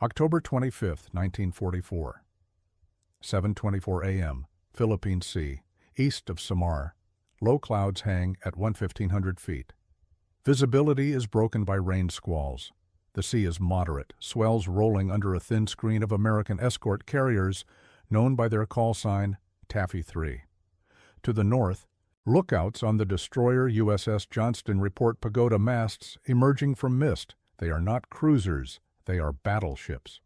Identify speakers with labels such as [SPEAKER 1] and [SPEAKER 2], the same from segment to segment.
[SPEAKER 1] October 25, 1944. 7:24 a.m., Philippine Sea, east of Samar. Low clouds hang at 1,500 feet. Visibility is broken by rain squalls. The sea is moderate, swells rolling under a thin screen of American escort carriers, known by their call sign, Taffy 3. To the north, lookouts on the destroyer USS Johnston report pagoda masts emerging from mist. They are not cruisers, they are battleships.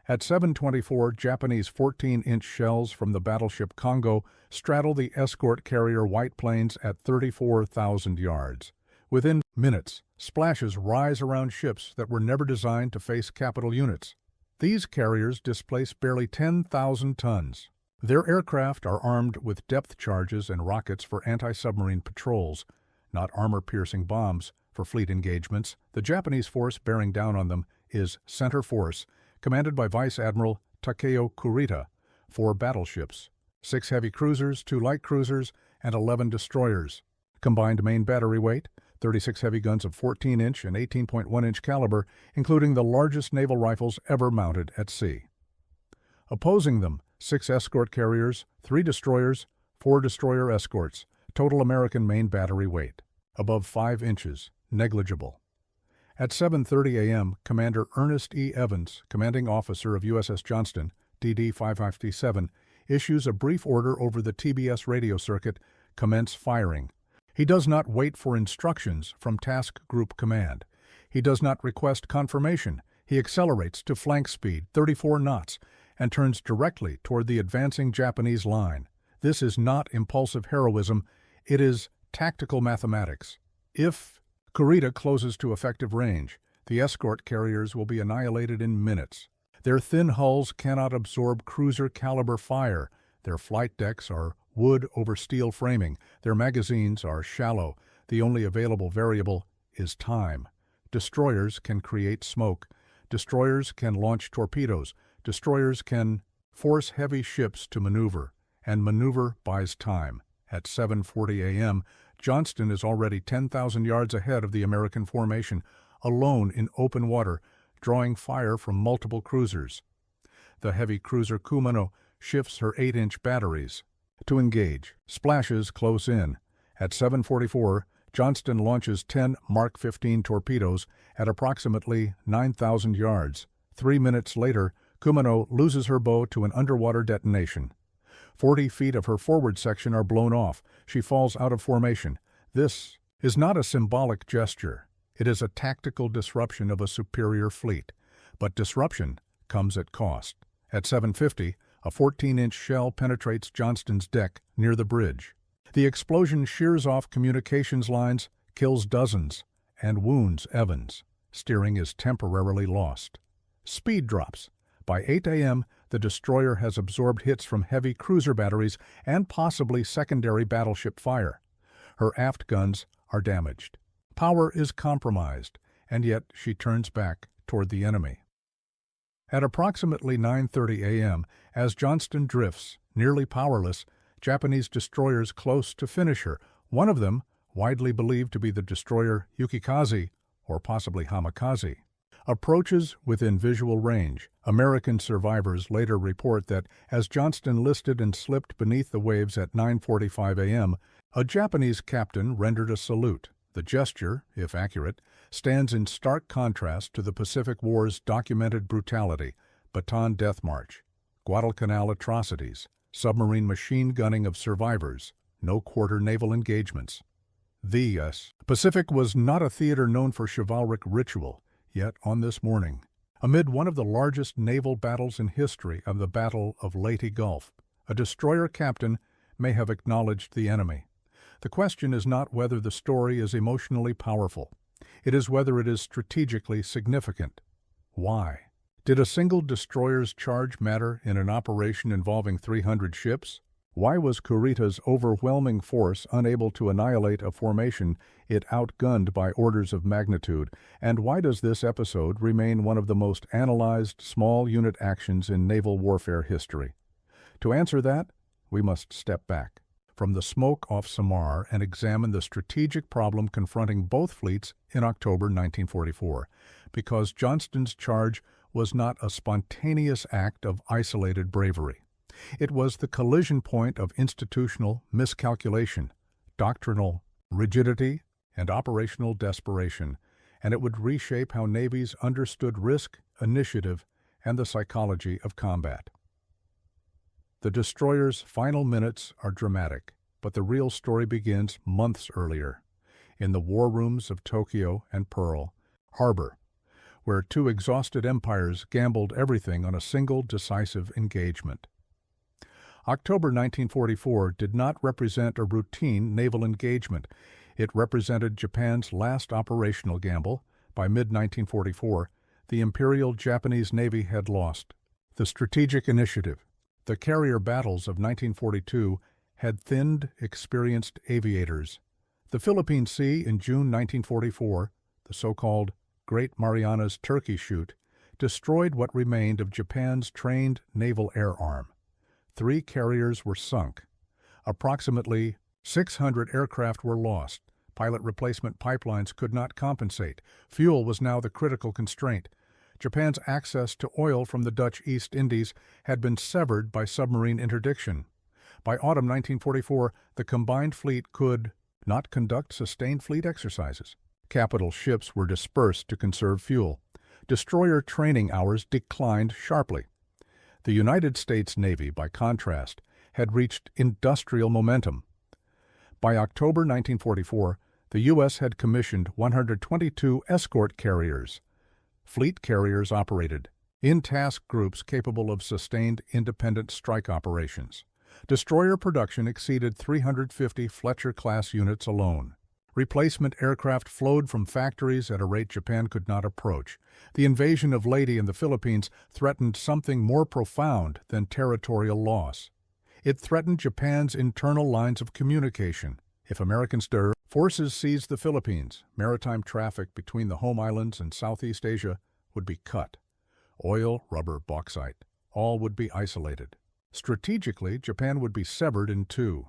[SPEAKER 1] At 7:24, Japanese 14-inch shells from the battleship Congo straddle the escort carrier White Plains at 34,000 yards. Within minutes, splashes rise around ships that were never designed to face capital units. These carriers displace barely 10,000 tons. Their aircraft are armed with depth charges and rockets for anti-submarine patrols, not armor-piercing bombs for fleet engagements. The Japanese force bearing down on them is Center Force, commanded by Vice Admiral Takeo Kurita, 4 battleships, 6 heavy cruisers, 2 light cruisers, and 11 destroyers. Combined main battery weight, 36 heavy guns of 14-inch and 18.1-inch caliber, including the largest naval rifles ever mounted at sea. Opposing them, 6 escort carriers, 3 destroyers, 4 destroyer escorts, total American main battery weight, above 5 inches, negligible. At 7:30 a.m., Commander Ernest E. Evans, commanding officer of USS Johnston, DD 557, issues a brief order over the TBS radio circuit, commence firing. He does not wait for instructions from Task Group Command. He does not request confirmation. He accelerates to flank speed, 34 knots, and turns directly toward the advancing Japanese line. This is not impulsive heroism, it is tactical mathematics. If Kurita closes to effective range, the escort carriers will be annihilated in minutes. Their thin hulls cannot absorb cruiser-caliber fire. Their flight decks are wood over steel framing. Their magazines are shallow. The only available variable is time. Destroyers can create smoke. Destroyers can launch torpedoes. Destroyers can force heavy ships to maneuver, and maneuver buys time. At 7:40 a.m., Johnston is already 10,000 yards ahead of the American formation, alone in open water, drawing fire from multiple cruisers. The heavy cruiser Kumano shifts her 8-inch batteries to engage. Splashes close in. At 7:44, Johnston launches 10 Mark 15 torpedoes at approximately 9,000 yards. 3 minutes later, Kumano loses her bow to an underwater detonation. 40 feet of her forward section are blown off. She falls out of formation. This is not a symbolic gesture. It is a tactical disruption of a superior fleet. But disruption comes at cost. At 7:50, a 14-inch shell penetrates Johnston's deck near the bridge. The explosion shears off communications lines, kills dozens, and wounds Evans. Steering is temporarily lost. Speed drops. By 8 a.m., the destroyer has absorbed hits from heavy cruiser batteries and possibly secondary battleship fire. Her aft guns are damaged. Power is compromised, and yet she turns back toward the enemy. At approximately 9:30 a.m., as Johnston drifts, nearly powerless, Japanese destroyers close to finish her. One of them, widely believed to be the destroyer Yukikaze, or possibly Hamikaze, approaches within visual range. American survivors later report that as Johnston listed and slipped beneath the waves at 9:45 a.m., a Japanese captain rendered a salute. The gesture, if accurate, stands in stark contrast to the Pacific War's documented brutality, Bataan Death March, Guadalcanal atrocities, submarine machine gunning of survivors, no quarter naval engagements. The U.S. Pacific was not a theater known for chivalric ritual. Yet on this morning, amid one of the largest naval battles in history of the Battle of Leyte Gulf, a destroyer captain may have acknowledged the enemy. The question is not whether the story is emotionally powerful. It is whether it is strategically significant. Why? Did a single destroyer's charge matter in an operation involving 300 ships? Why was Kurita's overwhelming force unable to annihilate a formation it outgunned by orders of magnitude? And why does this episode remain one of the most analyzed small unit actions in naval warfare history? To answer that, we must step back from the smoke off Samar and examine the strategic problem confronting both fleets in October 1944, because Johnston's charge was not a spontaneous act of isolated bravery. It was the collision point of institutional miscalculation, doctrinal rigidity, and operational desperation, and it would reshape how navies understood risk, initiative, and the psychology of combat. The destroyer's final minutes are dramatic, but the real story begins months earlier, in the war rooms of Tokyo and Pearl Harbor, where two exhausted empires gambled everything on a single decisive engagement. October 1944 did not represent a routine naval engagement. It represented Japan's last operational gamble. By mid-1944, the Imperial Japanese Navy had lost the strategic initiative. The carrier battles of 1942 had thinned experienced aviators. The Philippine Sea in June 1944, the so-called Great Marianas Turkey Shoot, destroyed what remained of Japan's trained naval air arm. 3 carriers were sunk. Approximately 600 aircraft were lost. Pilot replacement pipelines could not compensate. Fuel was now the critical constraint. Japan's access to oil from the Dutch East Indies had been severed by submarine interdiction. By autumn 1944, the combined fleet could not conduct sustained fleet exercises. Capital ships were dispersed to conserve fuel. Destroyer training hours declined sharply. The United States Navy, by contrast, had reached industrial momentum. By October 1944, the U.S. had commissioned 122 escort carriers. Fleet carriers operated in task groups capable of sustained independent strike operations. Destroyer production exceeded 350 Fletcher-class units alone. Replacement aircraft flowed from factories at a rate Japan could not approach. The invasion of Leyte in the Philippines threatened something more profound than territorial loss. It threatened Japan's internal lines of communication. If American forces seized the Philippines, maritime traffic between the home islands and Southeast Asia would be cut. Oil, rubber, bauxite, all would be isolated. Strategically, Japan would be severed in two.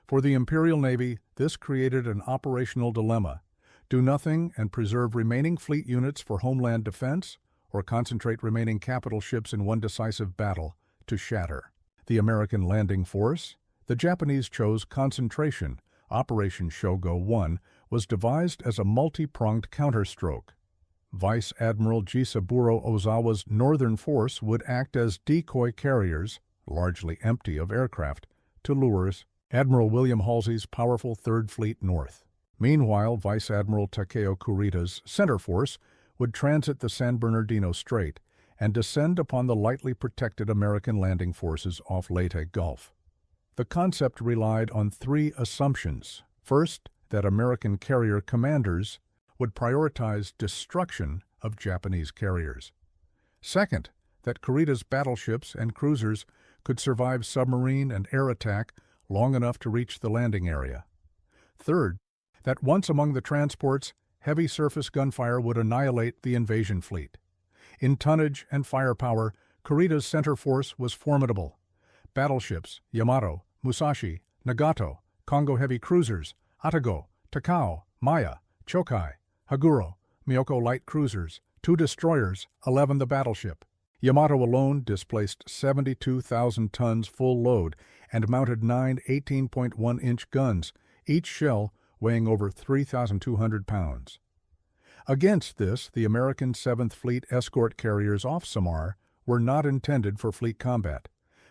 [SPEAKER 1] For the Imperial Navy, this created an operational dilemma: do nothing and preserve remaining fleet units for homeland defense, or concentrate remaining capital ships in one decisive battle to shatter the American landing force. The Japanese chose concentration. Operation Shogo 1 was devised as a multi-pronged counterstroke. Vice Admiral Jisaburo Ozawa's Northern Force would act as decoy carriers, largely empty of aircraft, to lures Admiral William Halsey's powerful Third Fleet north. Meanwhile, Vice Admiral Takeo Kurita's Center Force would transit the San Bernardino Strait and descend upon the lightly protected American landing forces off Leyte Gulf. The concept relied on 3 assumptions. First, that American carrier commanders would prioritize destruction of Japanese carriers. Second, that Kurita's battleships and cruisers could survive submarine and air attack long enough to reach the landing area. Third, that once among the transports, heavy surface gunfire would annihilate the invasion fleet. In tonnage and firepower, Kurita's center force was formidable. Battleships Yamato, Musashi, Nagato, Kongo heavy cruisers, Atago, Takao, Maya, Chokai, Haguro, Miyoko light cruisers, 2 destroyers, 11 the battleship. Yamato alone displaced 72,000 tons full load and mounted 9 18.1-inch guns, each shell weighing over 3,200 pounds. Against this, the American 7th Fleet escort carriers off Samar were not intended for fleet combat.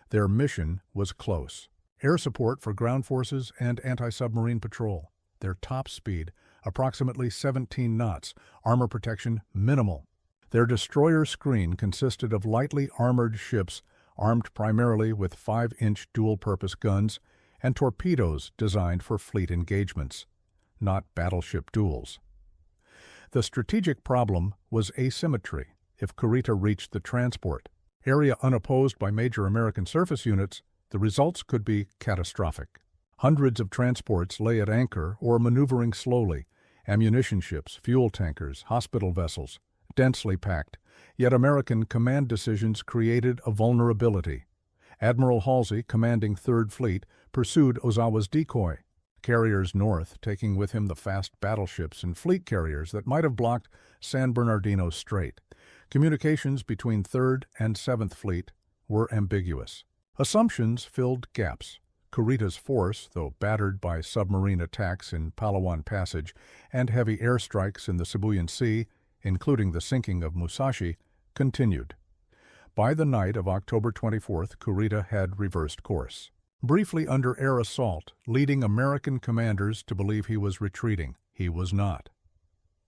[SPEAKER 1] Their mission was close: air support for ground forces and anti-submarine patrol. Their top speed, approximately 17 knots, armor protection minimal. Their destroyer screen consisted of lightly armored ships armed primarily with 5-inch dual-purpose guns and torpedoes designed for fleet engagements, not battleship duels. The strategic problem was asymmetry. If Kurita reached the transport area unopposed by major American surface units, the results could be catastrophic. Hundreds of transports lay at anchor or maneuvering slowly, ammunition ships, fuel tankers, hospital vessels, densely packed, yet American command decisions created a vulnerability. Admiral Halsey, commanding Third Fleet, pursued Ozawa's decoy. Carriers north, taking with him the fast battleships and fleet carriers that might have blocked San Bernardino Strait. Communications between 3rd and 7th Fleet were ambiguous. Assumptions filled gaps. Kurita's force, though battered by submarine attacks in Palawan Passage and heavy airstrikes in the Philippine Sea, including the sinking of Musashi, continued. By the night of October 24th, Kurita had reversed course. Briefly under air assault, leading American commanders to believe he was retreating. He was not.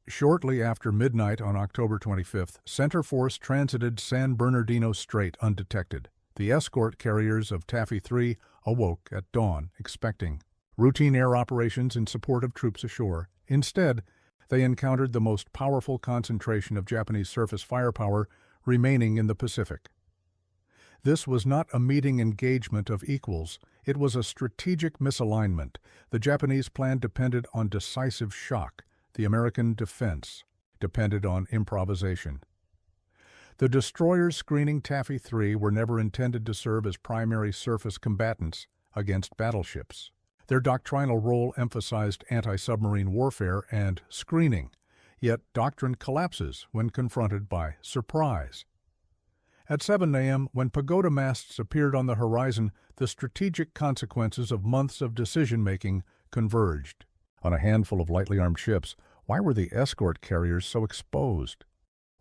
[SPEAKER 1] Shortly after midnight on October 25th, Center Force transited San Bernardino Strait undetected. The escort carriers of Taffy 3 awoke at dawn, expecting routine air operations in support of troops ashore. Instead, they encountered the most powerful concentration of Japanese surface firepower remaining in the Pacific. This was not a meeting engagement of equals. It was a strategic misalignment. The Japanese plan depended on decisive shock. The American defense depended on improvisation. The destroyers screening Taffy 3 were never intended to serve as primary surface combatants against battleships. Their doctrinal role emphasized anti-submarine warfare and screening, yet doctrine collapses when confronted by surprise. At 7 a.m., when pagoda masts appeared on the horizon, the strategic consequences of months of decision-making converged. On a handful of lightly armed ships, why were the escort carriers so exposed?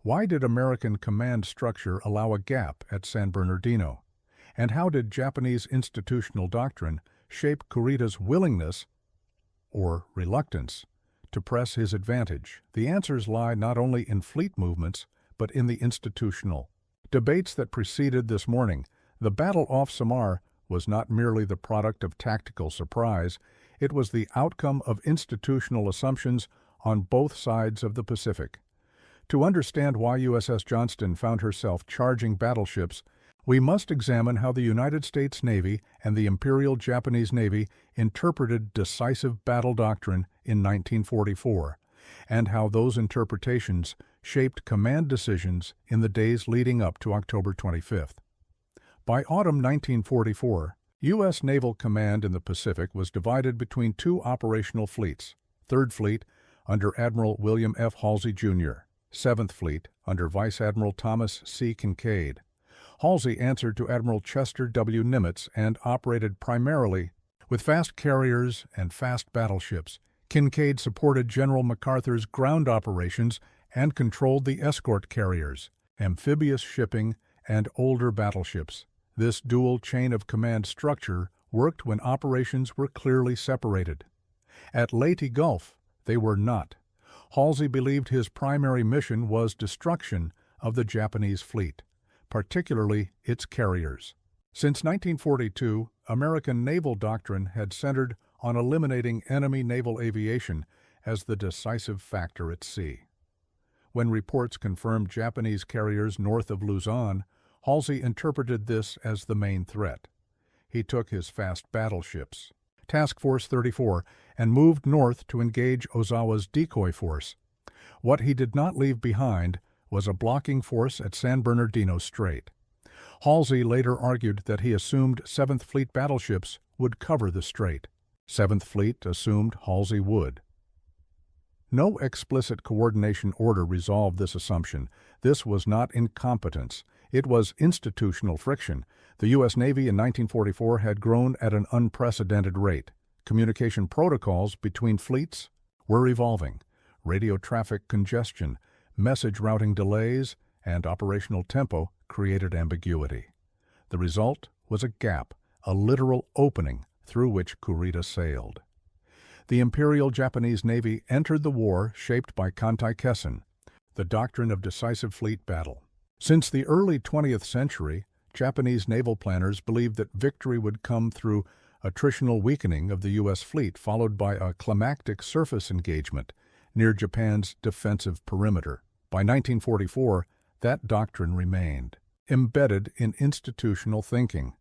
[SPEAKER 1] Why did American command structure allow a gap at San Bernardino? And how did Japanese institutional doctrine shape Kurita's willingness, or reluctance, to press his advantage? The answers lie not only in fleet movements, but in the institutional debates that preceded this morning. The battle off Samar was not merely the product of tactical surprise, it was the outcome of institutional assumptions on both sides of the Pacific. To understand why USS Johnston found herself charging battleships, we must examine how the United States Navy and the Imperial Japanese Navy interpreted decisive battle doctrine in 1944, and how those interpretations shaped command decisions in the days leading up to October 25th. By autumn 1944, U.S. Naval Command in the Pacific was divided between two operational fleets: 3rd Fleet under Admiral William F. Halsey, Jr., 7th Fleet under Vice Admiral Thomas C. Kinkaid. Halsey answered to Admiral Chester W. Nimitz and operated primarily with fast carriers and fast battleships. Kinkaid supported General MacArthur's ground operations and controlled the escort carriers, amphibious shipping, and older battleships. This dual chain of command structure worked when operations were clearly separated. At Leyte Gulf, they were not. Halsey believed his primary mission was destruction of the Japanese fleet, particularly its carriers. Since 1942, American naval doctrine had centered on eliminating enemy naval aviation as the decisive factor at sea. When reports confirmed Japanese carriers north of Luzon, Halsey interpreted this as the main threat. He took his fast battleships, Task Force 34, and moved north to engage Ozawa's decoy force. What he did not leave behind was a blocking force at San Bernardino Strait. Halsey later argued that he assumed 7th Fleet battleships would cover the strait. 7th Fleet assumed Halsey would. No explicit coordination order resolved this assumption. This was not incompetence. It was institutional friction. The U.S. Navy in 1944 had grown at an unprecedented rate. Communication protocols between fleets were evolving. Radio traffic congestion, message routing delays, and operational tempo created ambiguity. The result was a gap, a literal opening through which Kurita sailed. The Imperial Japanese Navy entered the war shaped by Kantai-Kessen, the doctrine of decisive fleet battle. Since the early 20th century, Japanese naval planners believed that victory would come through attritional weakening of the U.S. fleet, followed by a climactic surface engagement near Japan's defensive perimeter. By 1944, that doctrine remained, embedded in institutional thinking.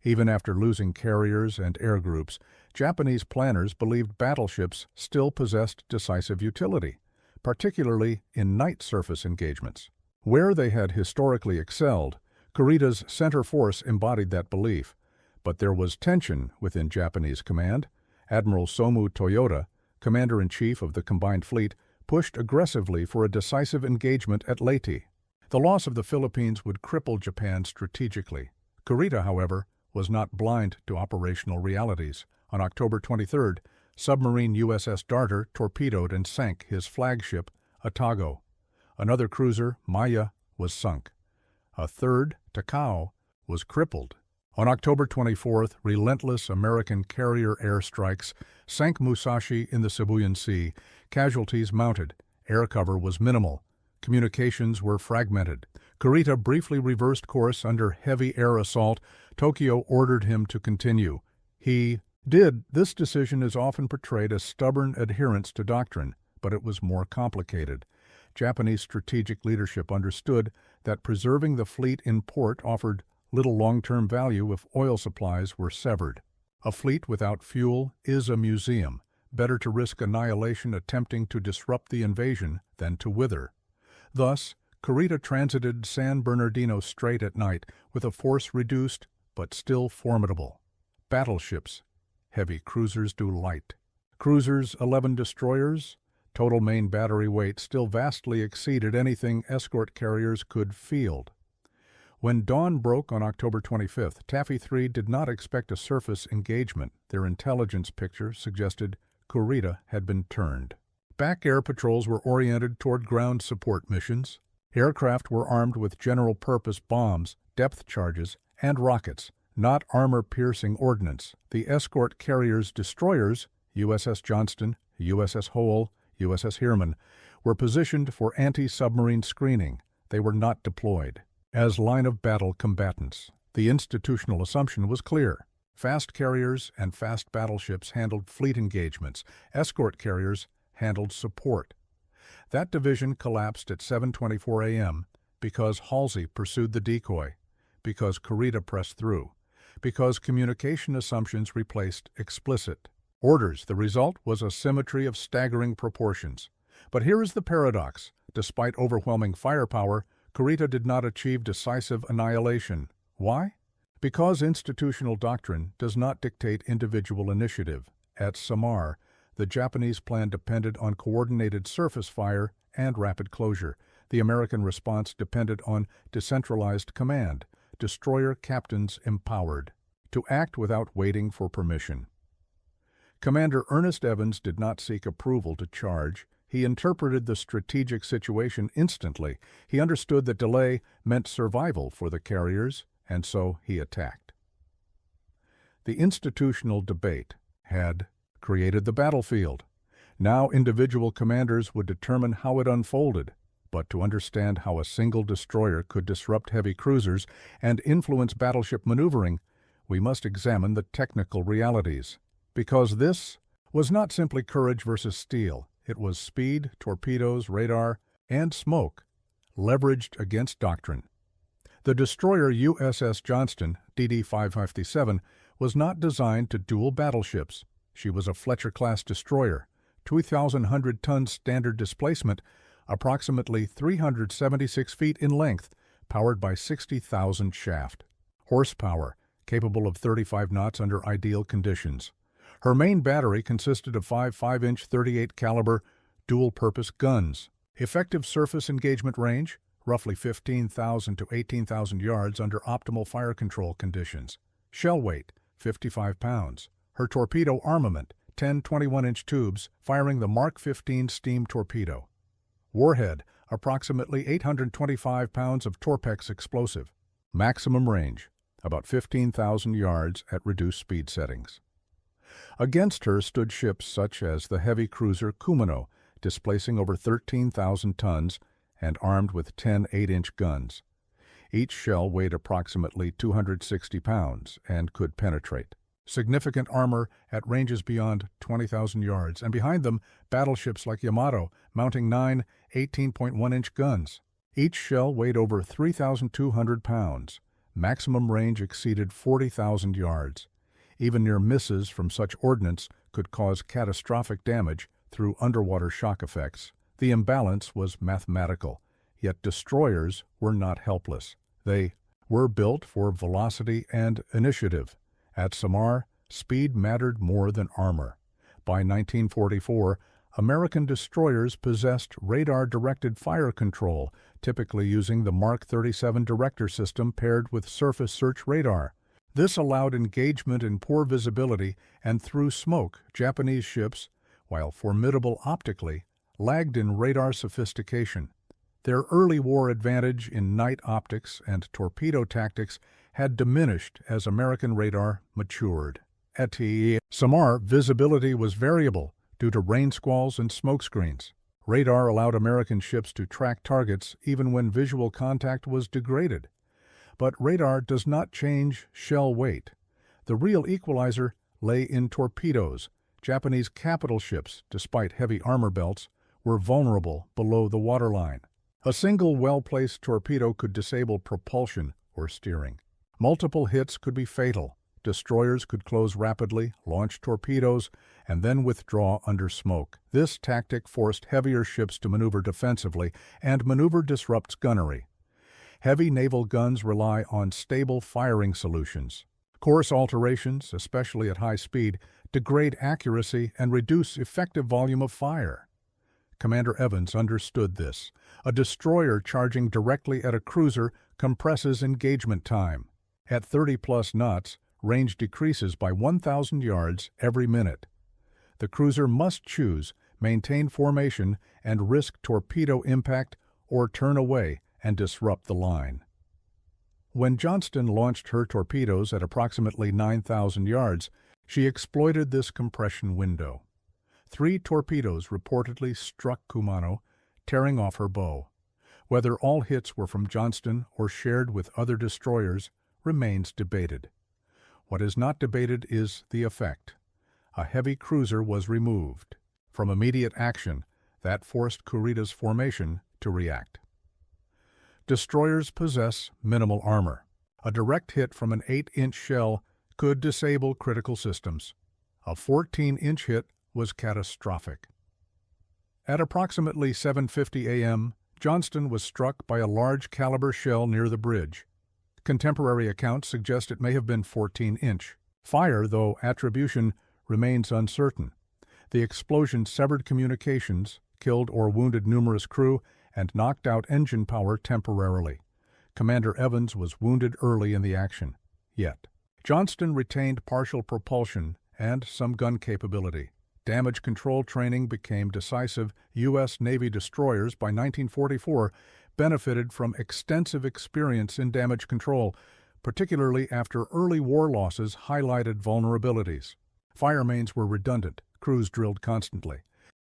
[SPEAKER 1] Even after losing carriers and air groups, Japanese planners believed battleships still possessed decisive utility, particularly in night surface engagements. Where they had historically excelled, Kurita's center force embodied that belief. But there was tension within Japanese command. Admiral Somu Toyota, commander-in-chief of the combined fleet, pushed aggressively for a decisive engagement at Leyte. The loss of the Philippines would cripple Japan strategically. Kurita, however, was not blind to operational realities. On October 23rd, submarine USS Darter torpedoed and sank his flagship, Atago. Another cruiser, Maya, was sunk. A third, Takao, was crippled. On October 24th, relentless American carrier airstrikes sank Musashi in the Philippine Sea. Casualties mounted. Air cover was minimal. Communications were fragmented. Kurita briefly reversed course under heavy air assault. Tokyo ordered him to continue. He did. This decision is often portrayed as stubborn adherence to doctrine, but it was more complicated. Japanese strategic leadership understood that preserving the fleet in port offered little long-term value if oil supplies were severed. A fleet without fuel is a museum. Better to risk annihilation attempting to disrupt the invasion than to wither. Thus, Kurita transited San Bernardino Strait at night with a force reduced but still formidable. Battleships. Heavy cruisers do light. Cruisers, 11 destroyers. Total main battery weight still vastly exceeded anything escort carriers could field. When dawn broke on October 25th, Taffy 3 did not expect a surface engagement. Their intelligence picture suggested Kurita had been turned. Back air patrols were oriented toward ground support missions. Aircraft were armed with general-purpose bombs, depth charges, and rockets, not armor-piercing ordnance. The escort carriers' destroyers, USS Johnston, USS Howell, USS Heermann, were positioned for anti-submarine screening. They were not deployed as line-of-battle combatants. The institutional assumption was clear. Fast carriers and fast battleships handled fleet engagements. Escort carriers handled support. That division collapsed at 7:24 a.m. because Halsey pursued the decoy, because Kurita pressed through, because communication assumptions replaced explicit orders. The result was a symmetry of staggering proportions. But here is the paradox. Despite overwhelming firepower, Kurita did not achieve decisive annihilation. Why? Because institutional doctrine does not dictate individual initiative. At Samar, the Japanese plan depended on coordinated surface fire and rapid closure. The American response depended on decentralized command, destroyer captains empowered to act without waiting for permission. Commander Ernest Evans did not seek approval to charge. He interpreted the strategic situation instantly. He understood that delay meant survival for the carriers, and so he attacked. The institutional debate had created the battlefield. Now individual commanders would determine how it unfolded, but to understand how a single destroyer could disrupt heavy cruisers and influence battleship maneuvering, we must examine the technical realities. Because this was not simply courage versus steel. It was speed, torpedoes, radar, and smoke, leveraged against doctrine. The destroyer USS Johnston, DD 557, was not designed to duel battleships. She was a Fletcher-class destroyer, 2,100 tons standard displacement, approximately 376 feet in length, powered by 60,000 shaft. Horsepower, capable of 35 knots under ideal conditions. Her main battery consisted of 5 5-inch 38 caliber dual-purpose guns. Effective surface engagement range, roughly 15,000 to 18,000 yards under optimal fire control conditions. Shell weight, 55 pounds. Her torpedo armament, 10 21-inch tubes firing the Mark 15 steam torpedo. Warhead, approximately 825 pounds of Torpex explosive. Maximum range, about 15,000 yards at reduced speed settings. Against her stood ships such as the heavy cruiser Kumano, displacing over 13,000 tons and armed with 10 8-inch guns. Each shell weighed approximately 260 pounds and could penetrate. Significant armor at ranges beyond 20,000 yards, and behind them, battleships like Yamato, mounting 9 18.1-inch guns. Each shell weighed over 3,200 pounds. Maximum range exceeded 40,000 yards. Even near misses from such ordnance could cause catastrophic damage through underwater shock effects. The imbalance was mathematical, yet destroyers were not helpless. They were built for velocity and initiative. At Samar, speed mattered more than armor. By 1944, American destroyers possessed radar-directed fire control, typically using the Mark 37 director system paired with surface search radar. This allowed engagement in poor visibility and through smoke. Japanese ships, while formidable optically, lagged in radar sophistication. Their early war advantage in night optics and torpedo tactics had diminished as American radar matured. At Samar, visibility was variable due to rain squalls and smoke screens. Radar allowed American ships to track targets even when visual contact was degraded. But radar does not change shell weight. The real equalizer lay in torpedoes. Japanese capital ships, despite heavy armor belts, were vulnerable below the waterline. A single well-placed torpedo could disable propulsion or steering. Multiple hits could be fatal. Destroyers could close rapidly, launch torpedoes, and then withdraw under smoke. This tactic forced heavier ships to maneuver defensively, and maneuver disrupts gunnery. Heavy naval guns rely on stable firing solutions. Course alterations, especially at high speed, degrade accuracy and reduce effective volume of fire. Commander Evans understood this. A destroyer charging directly at a cruiser compresses engagement time. At 30-plus knots, range decreases by 1,000 yards every minute. The cruiser must choose, maintain formation, and risk torpedo impact or turn away and disrupt the line. When Johnston launched her torpedoes at approximately 9,000 yards, she exploited this compression window. 3 torpedoes reportedly struck Kumano, tearing off her bow. Whether all hits were from Johnston or shared with other destroyers remains debated. What is not debated is the effect. A heavy cruiser was removed. From immediate action, that forced Kurita's formation to react. Destroyers possess minimal armor. A direct hit from an 8-inch shell could disable critical systems. A 14-inch hit was catastrophic. At approximately 7:50 a.m., Johnston was struck by a large caliber shell near the bridge. Contemporary accounts suggest it may have been 14-inch. Fire, though attribution remains uncertain. The explosion severed communications, killed or wounded numerous crew, and knocked out engine power temporarily. Commander Evans was wounded early in the action. Yet, Johnston retained partial propulsion and some gun capability. Damage control training became decisive. U.S. Navy destroyers by 1944 benefited from extensive experience in damage control, particularly after early war losses highlighted vulnerabilities. Fire mains were redundant, crews drilled constantly.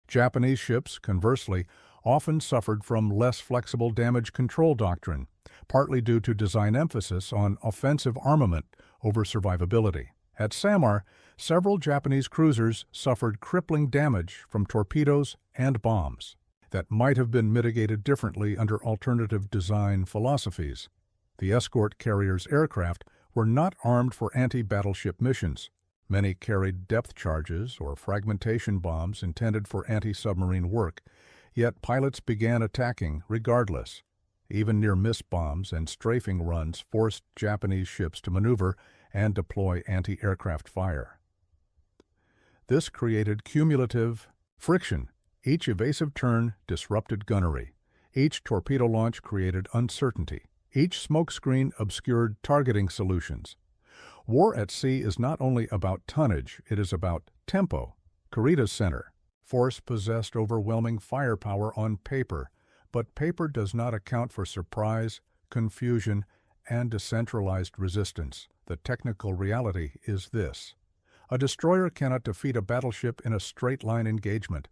[SPEAKER 1] Japanese ships, conversely, often suffered from less flexible damage control doctrine, partly due to design emphasis on offensive armament over survivability. At Samar, several Japanese cruisers suffered crippling damage from torpedoes and bombs that might have been mitigated differently under alternative design philosophies. The escort carrier's aircraft were not armed for anti-battleship missions. Many carried depth charges or fragmentation bombs intended for anti-submarine work, yet pilots began attacking regardless. Even near-miss bombs and strafing runs forced Japanese ships to maneuver and deploy anti-aircraft fire. This created cumulative friction. Each evasive turn disrupted gunnery. Each torpedo launch created uncertainty. Each smokescreen obscured targeting solutions. War at sea is not only about tonnage, it is about tempo. Kurita's center. Force possessed overwhelming firepower on paper, but paper does not account for surprise, confusion, and decentralized resistance. The technical reality is this. A destroyer cannot defeat a battleship in a straight-line engagement,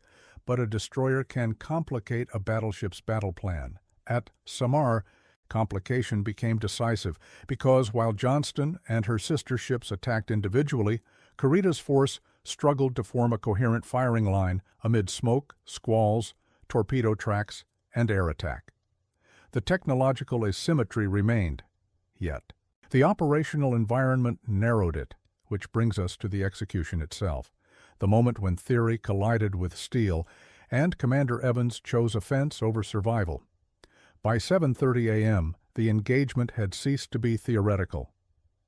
[SPEAKER 1] but a destroyer can complicate a battleship's battle plan. At Samar, complication became decisive because while Johnston and her sister ships attacked individually, Kurita's force struggled to form a coherent firing line amid smoke, squalls, torpedo tracks, and air attack. The technological asymmetry remained, yet the operational environment narrowed it, which brings us to the execution itself, the moment when theory collided with steel, and Commander Evans chose offense over survival. By 7:30 a.m., the engagement had ceased to be theoretical.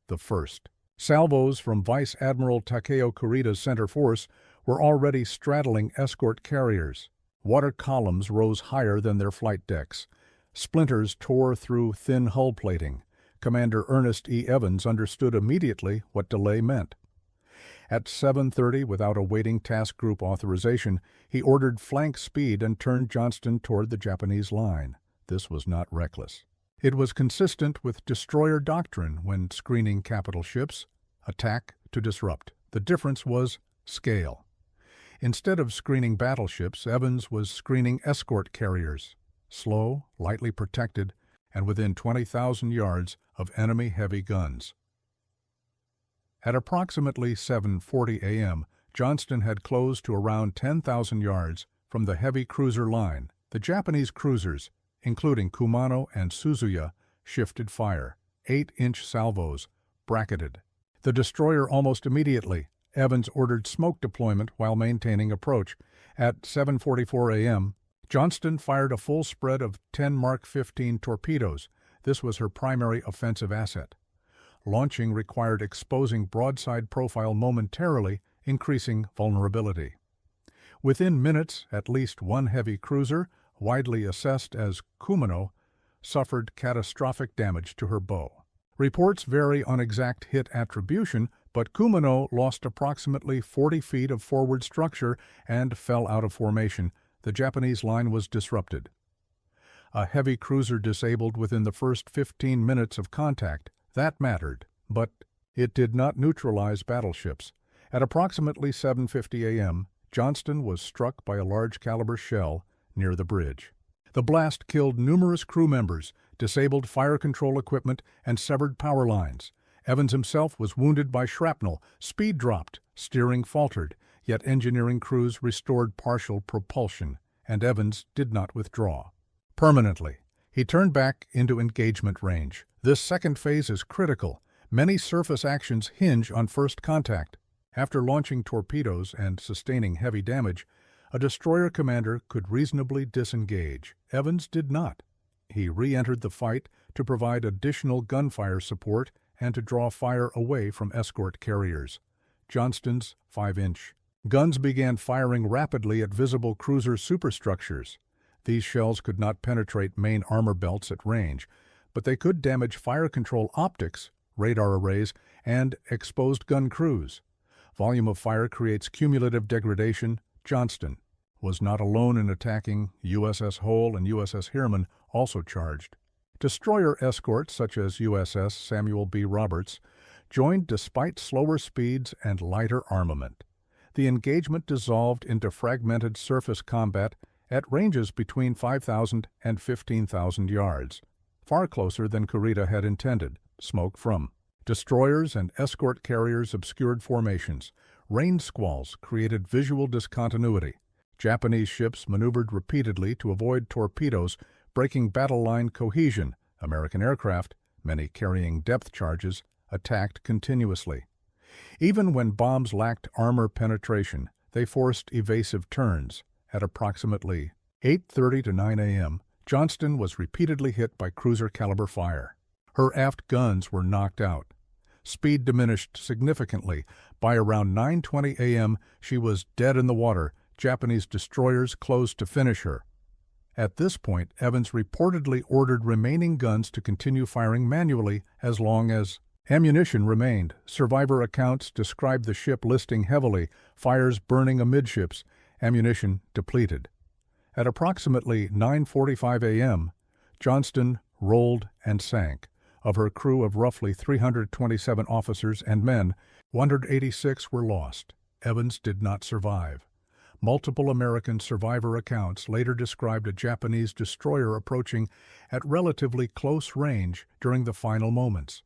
[SPEAKER 1] The first salvos from Vice Admiral Takeo Kurita's center force were already straddling escort carriers. Water columns rose higher than their flight decks. Splinters tore through thin hull plating. Commander Ernest E. Evans understood immediately what delay meant. At 7:30, without awaiting task group authorization, he ordered flank speed and turned Johnston toward the Japanese line. This was not reckless. It was consistent with destroyer doctrine when screening capital ships: attack to disrupt. The difference was scale. Instead of screening battleships, Evans was screening escort carriers, slow, lightly protected, and within 20,000 yards of enemy heavy guns. At approximately 7:40 a.m., Johnston had closed to around 10,000 yards from the heavy cruiser line. The Japanese cruisers, including Kumano and Suzuya, shifted fire, 8-inch salvos, bracketed. The destroyer almost immediately. Evans ordered smoke deployment while maintaining approach. At 7:44 a.m., Johnston fired a full spread of 10 Mark 15 torpedoes. This was her primary offensive asset. Launching required exposing broadside profile momentarily, increasing vulnerability. Within minutes, at least one heavy cruiser, widely assessed as Kumano, suffered catastrophic damage to her bow. Reports vary on exact hit attribution, but Kumano lost approximately 40 feet of forward structure and fell out of formation. The Japanese line was disrupted. A heavy cruiser disabled within the first 15 minutes of contact. That mattered, but it did not neutralize battleships. At approximately 7:50 a.m., Johnston was struck by a large-caliber shell near the bridge. The blast killed numerous crew members, disabled fire control equipment, and severed power lines. Evans himself was wounded by shrapnel. Speed dropped, steering faltered, yet engineering crews restored partial propulsion, and Evans did not withdraw permanently. He turned back into engagement range. This second phase is critical. Many surface actions hinge on first contact. After launching torpedoes and sustaining heavy damage, a destroyer commander could reasonably disengage. Evans did not. He re-entered the fight to provide additional gunfire support and to draw fire away from escort carriers. Johnston's 5-inch guns began firing rapidly at visible cruiser superstructures. These shells could not penetrate main armor belts at range, but they could damage fire control optics, radar arrays, and exposed gun crews. Volume of fire creates cumulative degradation. Johnston was not alone in attacking. USS Hull and USS Heermann also charged. Destroyer escorts such as USS Samuel B. Roberts joined despite slower speeds and lighter armament. The engagement dissolved into fragmented surface combat at ranges between 5,000 and 15,000 yards, far closer than Kurita had intended. Smoke from destroyers and escort carriers obscured formations. Rain squalls created visual discontinuity. Japanese ships maneuvered repeatedly to avoid torpedoes, breaking battle line cohesion. American aircraft, many carrying depth charges, attacked continuously. Even when bombs lacked armor penetration, they forced evasive turns. At approximately 8:30 to 9 a.m., Johnston was repeatedly hit by cruiser-caliber fire. Her aft guns were knocked out. Speed diminished significantly. By around 9:20 a.m., she was dead in the water. Japanese destroyers closed to finish her. At this point, Evans reportedly ordered remaining guns to continue firing manually as long as ammunition remained. Survivor accounts describe the ship listing heavily, fires burning amidships, ammunition depleted. At approximately 9:45 a.m., Johnston rolled and sank. Of her crew of roughly 327 officers and men, 186 were lost. Evans did not survive. Multiple American survivor accounts later described a Japanese destroyer approaching at relatively close range during the final moments.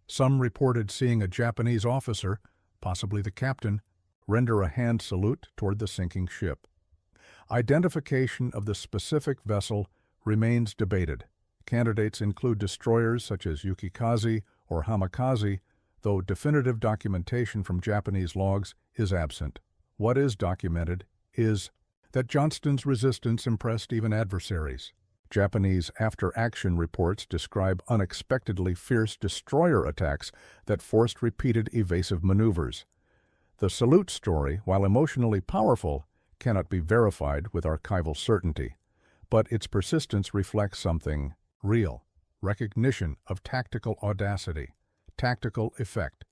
[SPEAKER 1] Some reported seeing a Japanese officer, possibly the captain, render a hand salute toward the sinking ship. Identification of the specific vessel remains debated. Candidates include destroyers such as Yukikaze or Hamikaze, though definitive documentation from Japanese logs is absent. What is documented is that Johnston's resistance impressed even adversaries. Japanese after-action reports describe unexpectedly fierce destroyer attacks that forced repeated evasive maneuvers. The salute story, while emotionally powerful, cannot be verified with archival certainty, but its persistence reflects something real: recognition of tactical audacity, tactical effect.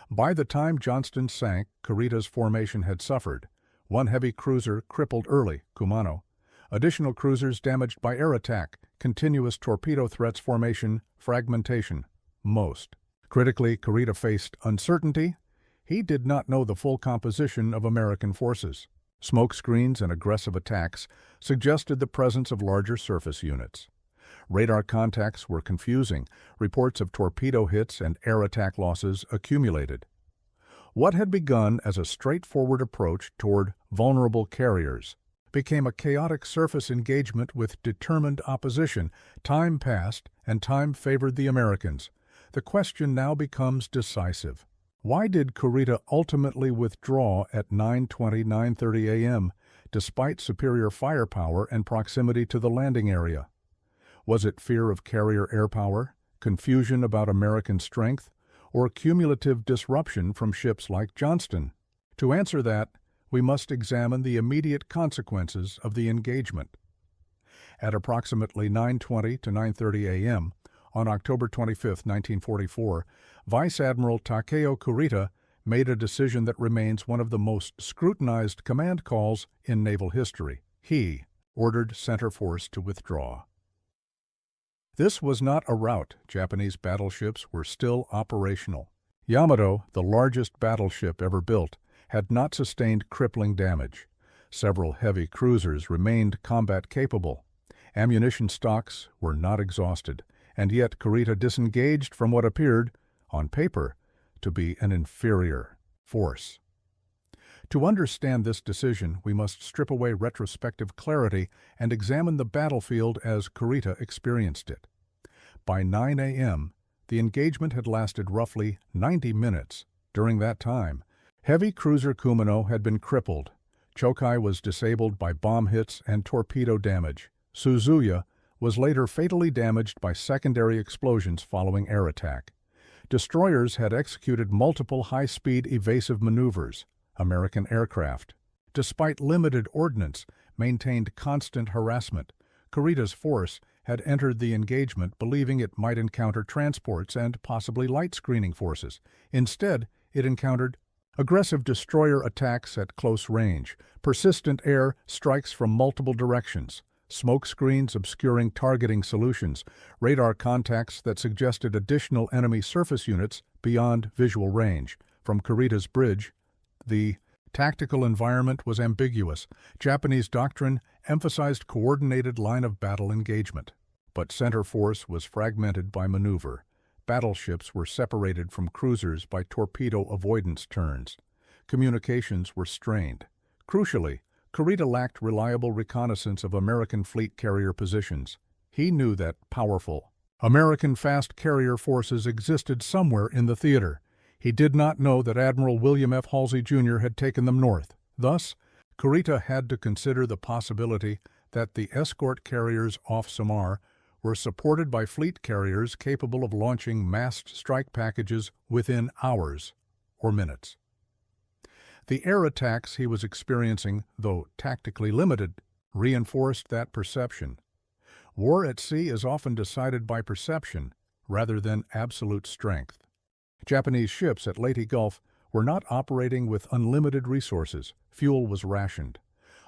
[SPEAKER 1] By the time Johnston sank, Kurita's formation had suffered. One heavy cruiser crippled early, Kumano. Additional cruisers damaged by air attack, continuous torpedo threats, formation, fragmentation. Most. Critically, Kurita faced uncertainty. He did not know the full composition of American forces. Smoke screens and aggressive attacks suggested the presence of larger surface units. Radar contacts were confusing. Reports of torpedo hits and air attack losses accumulated. What had begun as a straightforward approach toward vulnerable carriers became a chaotic surface engagement with determined opposition. Time passed, and time favored the Americans. The question now becomes decisive. Why did Kurita ultimately withdraw at 9:30 a.m., despite superior firepower and proximity to the landing area? Was it fear of carrier air power, confusion about American strength, or cumulative disruption from ships like Johnston? To answer that, we must examine the immediate consequences of the engagement. At approximately 9:20 to 9:30 a.m., on October 25, 1944, Vice Admiral Takeo Kurita made a decision that remains one of the most scrutinized command calls in naval history. He ordered Center Force to withdraw. This was not a rout. Japanese battleships were still operational. Yamato, the largest battleship ever built, had not sustained crippling damage. Several heavy cruisers remained combat-capable. Ammunition stocks were not exhausted, and yet Kurita disengaged from what appeared, on paper, to be an inferior force. To understand this decision, we must strip away retrospective clarity and examine the battlefield as Kurita experienced it. By 9 a.m., the engagement had lasted roughly 90 minutes. During that time, heavy cruiser Kumano had been crippled. Chokai was disabled by bomb hits and torpedo damage. Suzuya was later fatally damaged by secondary explosions following air attack. Destroyers had executed multiple high-speed evasive maneuvers. American aircraft, despite limited ordnance, maintained constant harassment. Kurita's force had entered the engagement believing it might encounter transports and possibly light screening forces. Instead, it encountered aggressive destroyer attacks at close range, persistent air strikes from multiple directions, smoke screens obscuring targeting solutions, radar contacts that suggested additional enemy surface units beyond visual range. From Kurita's bridge, the tactical environment was ambiguous. Japanese doctrine emphasized coordinated line-of-battle engagement. But center force was fragmented by maneuver. Battleships were separated from cruisers by torpedo avoidance turns. Communications were strained. Crucially, Kurita lacked reliable reconnaissance of American fleet carrier positions. He knew that powerful American fast carrier forces existed somewhere in the theater. He did not know that Admiral William F. Halsey, Jr. had taken them north. Thus, Kurita had to consider the possibility that the escort carriers off Samar were supported by fleet carriers capable of launching massed strike packages within hours or minutes. The air attacks he was experiencing, though tactically limited, reinforced that perception. War at sea is often decided by perception rather than absolute strength. Japanese ships at Leyte Gulf were not operating with unlimited resources. Fuel was rationed.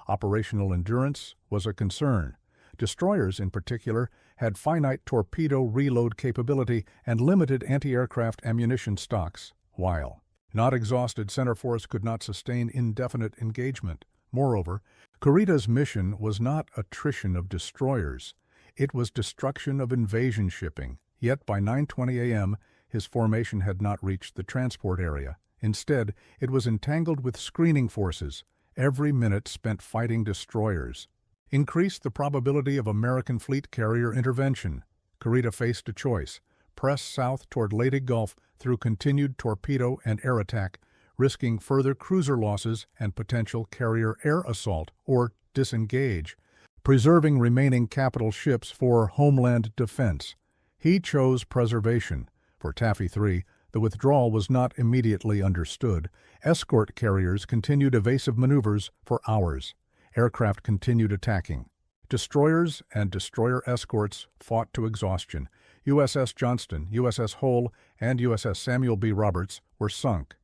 [SPEAKER 1] Operational endurance was a concern. Destroyers, in particular, had finite torpedo reload capability and limited anti-aircraft ammunition stocks, while not exhausted, center force could not sustain indefinite engagement. Moreover, Kurita's mission was not attrition of destroyers. It was destruction of invasion shipping. Yet by 9:20 a.m., his formation had not reached the transport area. Instead, it was entangled with screening forces. Every minute spent fighting destroyers increased the probability of American fleet carrier intervention. Kurita faced a choice: press south toward Leyte Gulf through continued torpedo and air attack, risking further cruiser losses and potential carrier air assault, or disengage, preserving remaining capital ships for homeland defense. He chose preservation. For Taffy 3, The withdrawal was not immediately understood. Escort carriers continued evasive maneuvers for hours. Aircraft continued attacking. Destroyers and destroyer escorts fought to exhaustion. USS Johnston, USS Hull, and USS Samuel B. Roberts were sunk.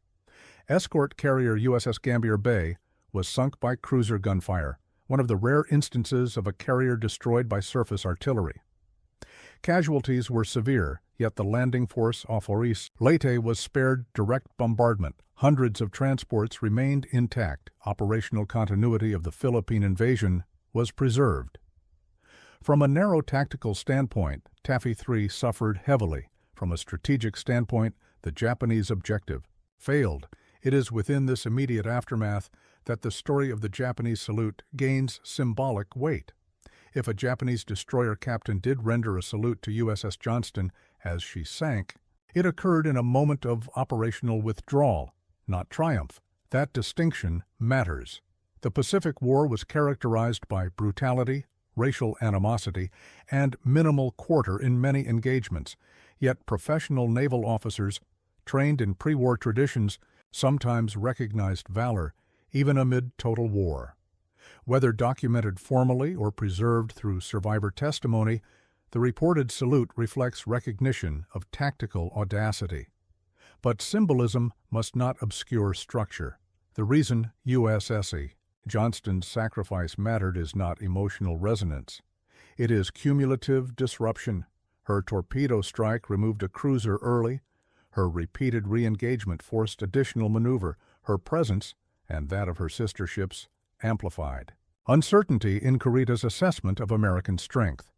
[SPEAKER 1] Escort carrier USS Gambier Bay was sunk by cruiser gunfire, one of the rare instances of a carrier destroyed by surface artillery. Casualties were severe, yet the landing force off Leyte was spared direct bombardment. Hundreds of transports remained intact. Operational continuity of the Philippine invasion was preserved. From a narrow tactical standpoint, Taffy 3 suffered heavily. From a strategic standpoint, the Japanese objective failed. It is within this immediate aftermath that the story of the Japanese salute gains symbolic weight. If a Japanese destroyer captain did render a salute to USS Johnston as she sank, it occurred in a moment of operational withdrawal, not triumph. That distinction matters. The Pacific War was characterized by brutality, racial animosity, and minimal quarter in many engagements, yet professional naval officers, trained in pre-war traditions, sometimes recognized valor, even amid total war. Whether documented formally or preserved through survivor testimony, the reported salute reflects recognition of tactical audacity. But symbolism must not obscure structure. The reason USS Johnston's sacrifice mattered is not emotional resonance. It is cumulative disruption. Her torpedo strike removed a cruiser early. Her repeated re-engagement forced additional maneuver. Her presence, and that of her sister ships, amplified uncertainty in Kurita's assessment of American strength.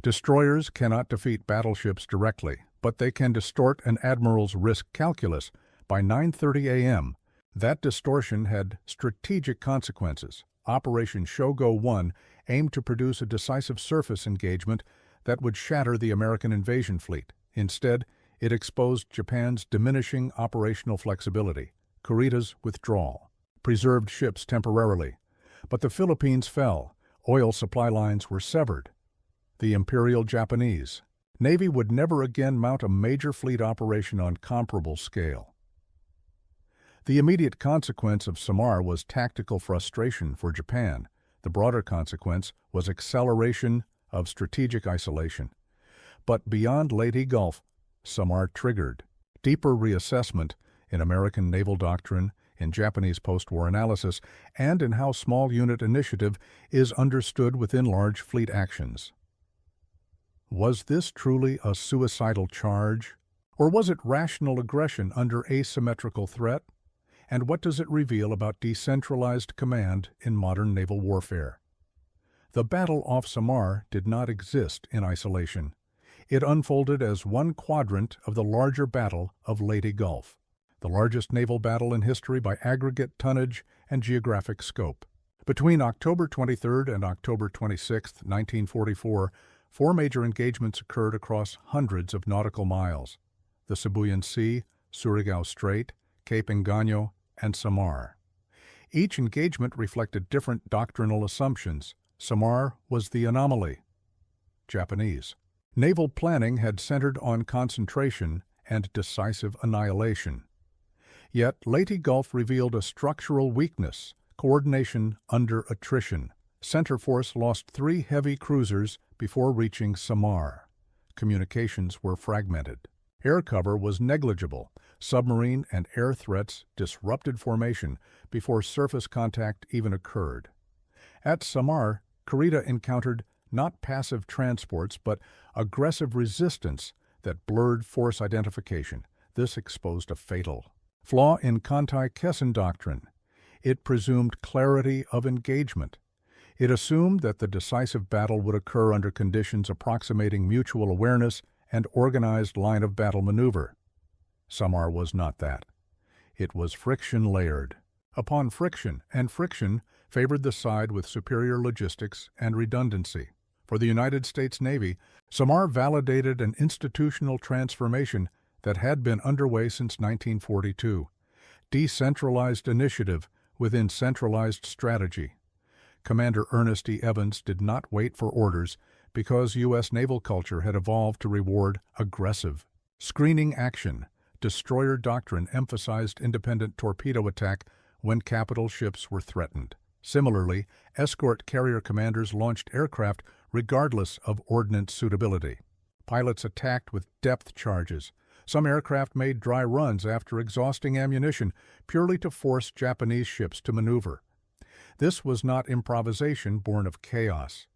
[SPEAKER 1] Destroyers cannot defeat battleships directly, but they can distort an admiral's risk calculus. By 9:30 a.m., that distortion had strategic consequences. Operation Shogo 1 aimed to produce a decisive surface engagement that would shatter the American invasion fleet. Instead, it exposed Japan's diminishing operational flexibility. Kurita's withdrawal preserved ships temporarily, but the Philippines fell. Oil supply lines were severed. The Imperial Japanese Navy would never again mount a major fleet operation on comparable scale. The immediate consequence of Samar was tactical frustration for Japan. The broader consequence was acceleration of strategic isolation. But beyond Leyte Gulf, Samar triggered deeper reassessment in American naval doctrine, in Japanese post-war analysis, and in how small unit initiative is understood within large fleet actions. Was this truly a suicidal charge, or was it rational aggression under asymmetrical threat? And what does it reveal about decentralized command in modern naval warfare? The battle off Samar did not exist in isolation. It unfolded as one quadrant of the larger Battle of Leyte Gulf, the largest naval battle in history by aggregate tonnage and geographic scope. Between October 23 and October 26, 1944, 4 major engagements occurred across hundreds of nautical miles: the Sibuyan Sea, Surigao Strait, Cape Engano, and Samar. Each engagement reflected different doctrinal assumptions. Samar was the anomaly. Japanese naval planning had centered on concentration and decisive annihilation. Yet Leyte Gulf revealed a structural weakness: coordination under attrition. Center Force lost 3 heavy cruisers before reaching Samar. Communications were fragmented. Air cover was negligible. Submarine and air threats disrupted formation before surface contact even occurred. At Samar, Kurita encountered not passive transports but aggressive resistance that blurred force identification. This exposed a fatal flaw in Kantai-Kessen doctrine. It presumed clarity of engagement. It assumed that the decisive battle would occur under conditions approximating mutual awareness and organized line-of-battle maneuver. Samar was not that. It was friction-layered upon friction, and friction favored the side with superior logistics and redundancy. For the United States Navy, Samar validated an institutional transformation that had been underway since 1942. Decentralized initiative within centralized strategy. Commander Ernest E. Evans did not wait for orders because U.S. naval culture had evolved to reward aggressive, screening action, destroyer doctrine emphasized independent torpedo attack when capital ships were threatened. Similarly, escort carrier commanders launched aircraft regardless of ordnance suitability. Pilots attacked with depth charges. Some aircraft made dry runs after exhausting ammunition purely to force Japanese ships to maneuver. This was not improvisation born of chaos.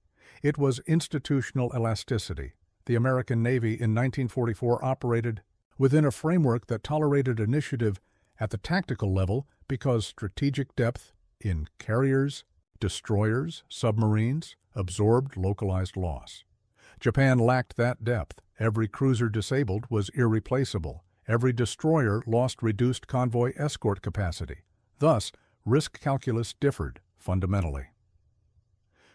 [SPEAKER 1] It was institutional elasticity. The American Navy in 1944 operated within a framework that tolerated initiative at the tactical level because strategic depth in carriers, destroyers, submarines absorbed localized loss. Japan lacked that depth. Every cruiser disabled was irreplaceable. Every destroyer lost reduced convoy escort capacity. Thus, risk calculus differed fundamentally.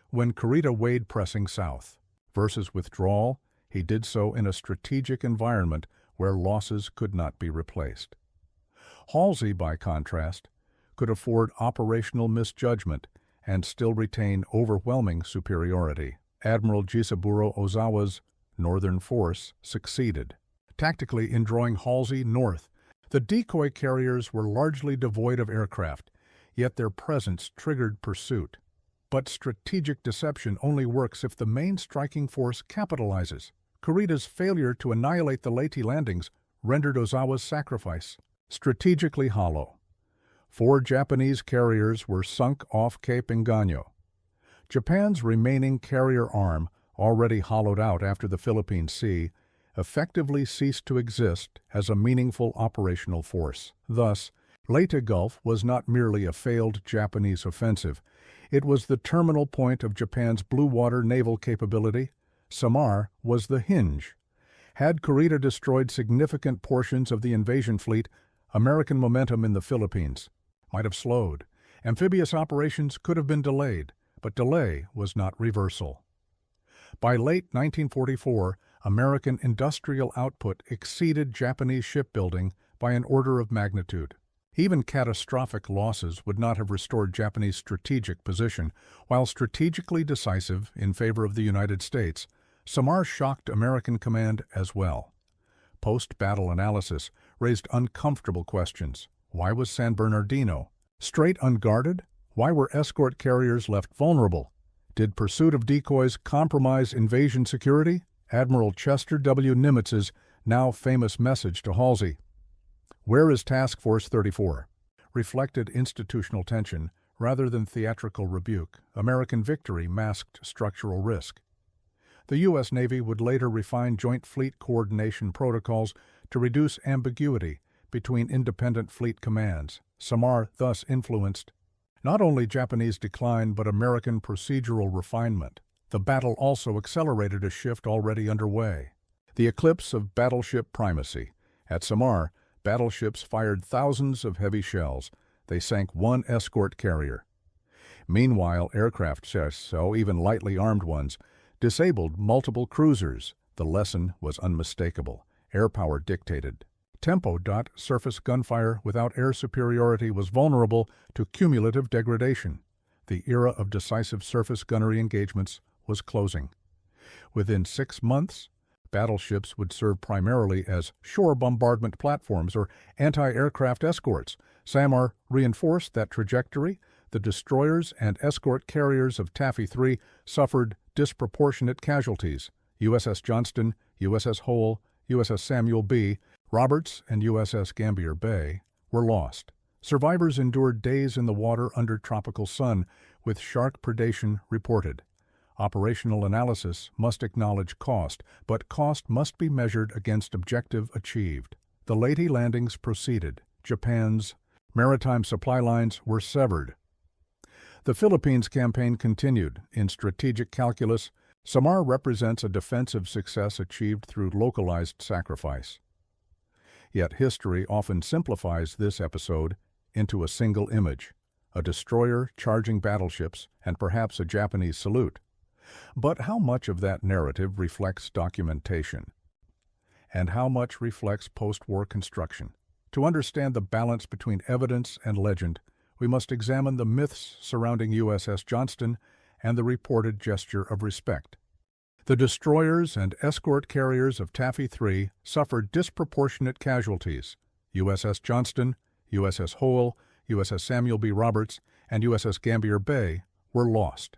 [SPEAKER 1] When Kurita weighed pressing south versus withdrawal, he did so in a strategic environment where losses could not be replaced. Halsey, by contrast, could afford operational misjudgment and still retain overwhelming superiority. Admiral Jisaburo Ozawa's Northern Force succeeded tactically in drawing Halsey north. The decoy carriers were largely devoid of aircraft, yet their presence triggered pursuit. But strategic deception only works if the main striking force capitalizes. Kurita's failure to annihilate the Leyte landings rendered Ozawa's sacrifice strategically hollow. 4 Japanese carriers were sunk off Cape Engano. Japan's remaining carrier arm, already hollowed out after the Philippine Sea, effectively ceased to exist as a meaningful operational force. Thus, Leyte Gulf was not merely a failed Japanese offensive. It was the terminal point of Japan's blue water naval capability. Samar was the hinge. Had Kurita destroyed significant portions of the invasion fleet, American momentum in the Philippines might have slowed. Amphibious operations could have been delayed, but delay was not reversal. By late 1944, American industrial output exceeded Japanese shipbuilding by an order of magnitude. Even catastrophic losses would not have restored Japanese strategic position. While strategically decisive in favor of the United States, Samar shocked American command as well. Post-battle analysis raised uncomfortable questions. Why was San Bernardino straight unguarded? Why were escort carriers left vulnerable? Did pursuit of decoys compromise invasion security? Admiral Chester W. Nimitz's now famous message to Halsey, "Where is Task Force 34?" reflected institutional tension rather than theatrical rebuke. American victory masked structural risk. The U.S. Navy would later refine joint fleet coordination protocols to reduce ambiguity between independent fleet commands. Samar thus influenced not only Japanese decline but American procedural refinement. The battle also accelerated a shift already underway. The eclipse of battleship primacy. At Samar, battleships fired thousands of heavy shells. They sank 1 escort carrier. Meanwhile, aircraft, so even lightly armed ones, disabled multiple cruisers. The lesson was unmistakable. Air power dictated. Tempo. Surface gunfire without air superiority was vulnerable to cumulative degradation. The era of decisive surface gunnery engagements was closing. Within 6 months, battleships would serve primarily as shore bombardment platforms or anti-aircraft escorts. Samar reinforced that trajectory. The destroyers and escort carriers of Taffy III suffered disproportionate casualties. USS Johnston, USS Hole, USS Samuel B. Roberts, and USS Gambier Bay were lost. Survivors endured days in the water under tropical sun, with shark predation reported. Operational analysis must acknowledge cost, but cost must be measured against objective achieved. The Leyte landings proceeded. Japan's maritime supply lines were severed. The Philippines campaign continued. In strategic calculus, Samar represents a defensive success achieved through localized sacrifice. Yet history often simplifies this episode into a single image, a destroyer charging battleships and perhaps a Japanese salute. But how much of that narrative reflects documentation? And how much reflects post-war construction? To understand the balance between evidence and legend, we must examine the myths surrounding USS Johnston and the reported gesture of respect. The destroyers and escort carriers of Taffy III suffered disproportionate casualties. USS Johnston, USS Hole, USS Samuel B. Roberts, and USS Gambier Bay were lost.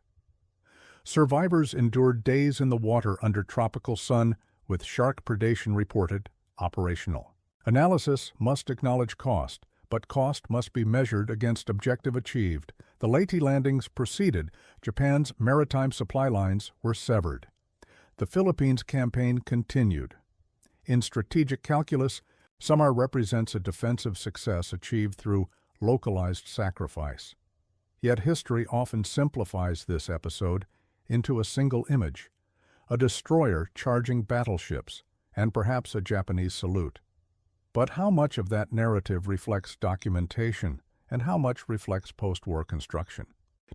[SPEAKER 1] Survivors endured days in the water under tropical sun, with shark predation reported, operational. Analysis must acknowledge cost, but cost must be measured against objective achieved. The Leyte landings proceeded. Japan's maritime supply lines were severed. The Philippines campaign continued. In strategic calculus, Samar represents a defensive success achieved through localized sacrifice. Yet history often simplifies this episode into a single image, a destroyer charging battleships, and perhaps a Japanese salute. But how much of that narrative reflects documentation, and how much reflects post-war construction?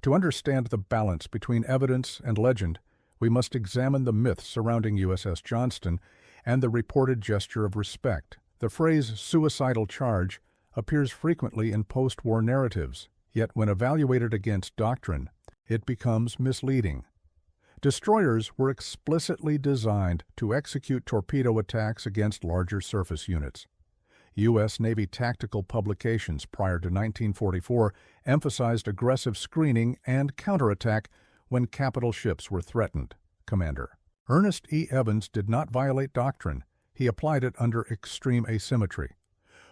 [SPEAKER 1] To understand the balance between evidence and legend, we must examine the myths surrounding USS Johnston and the reported gesture of respect. The phrase suicidal charge appears frequently in post-war narratives, yet when evaluated against doctrine, it becomes misleading. Destroyers were explicitly designed to execute torpedo attacks against larger surface units. U.S. Navy tactical publications prior to 1944 emphasized aggressive screening and counterattack when capital ships were threatened. Commander Ernest E. Evans did not violate doctrine. He applied it under extreme asymmetry.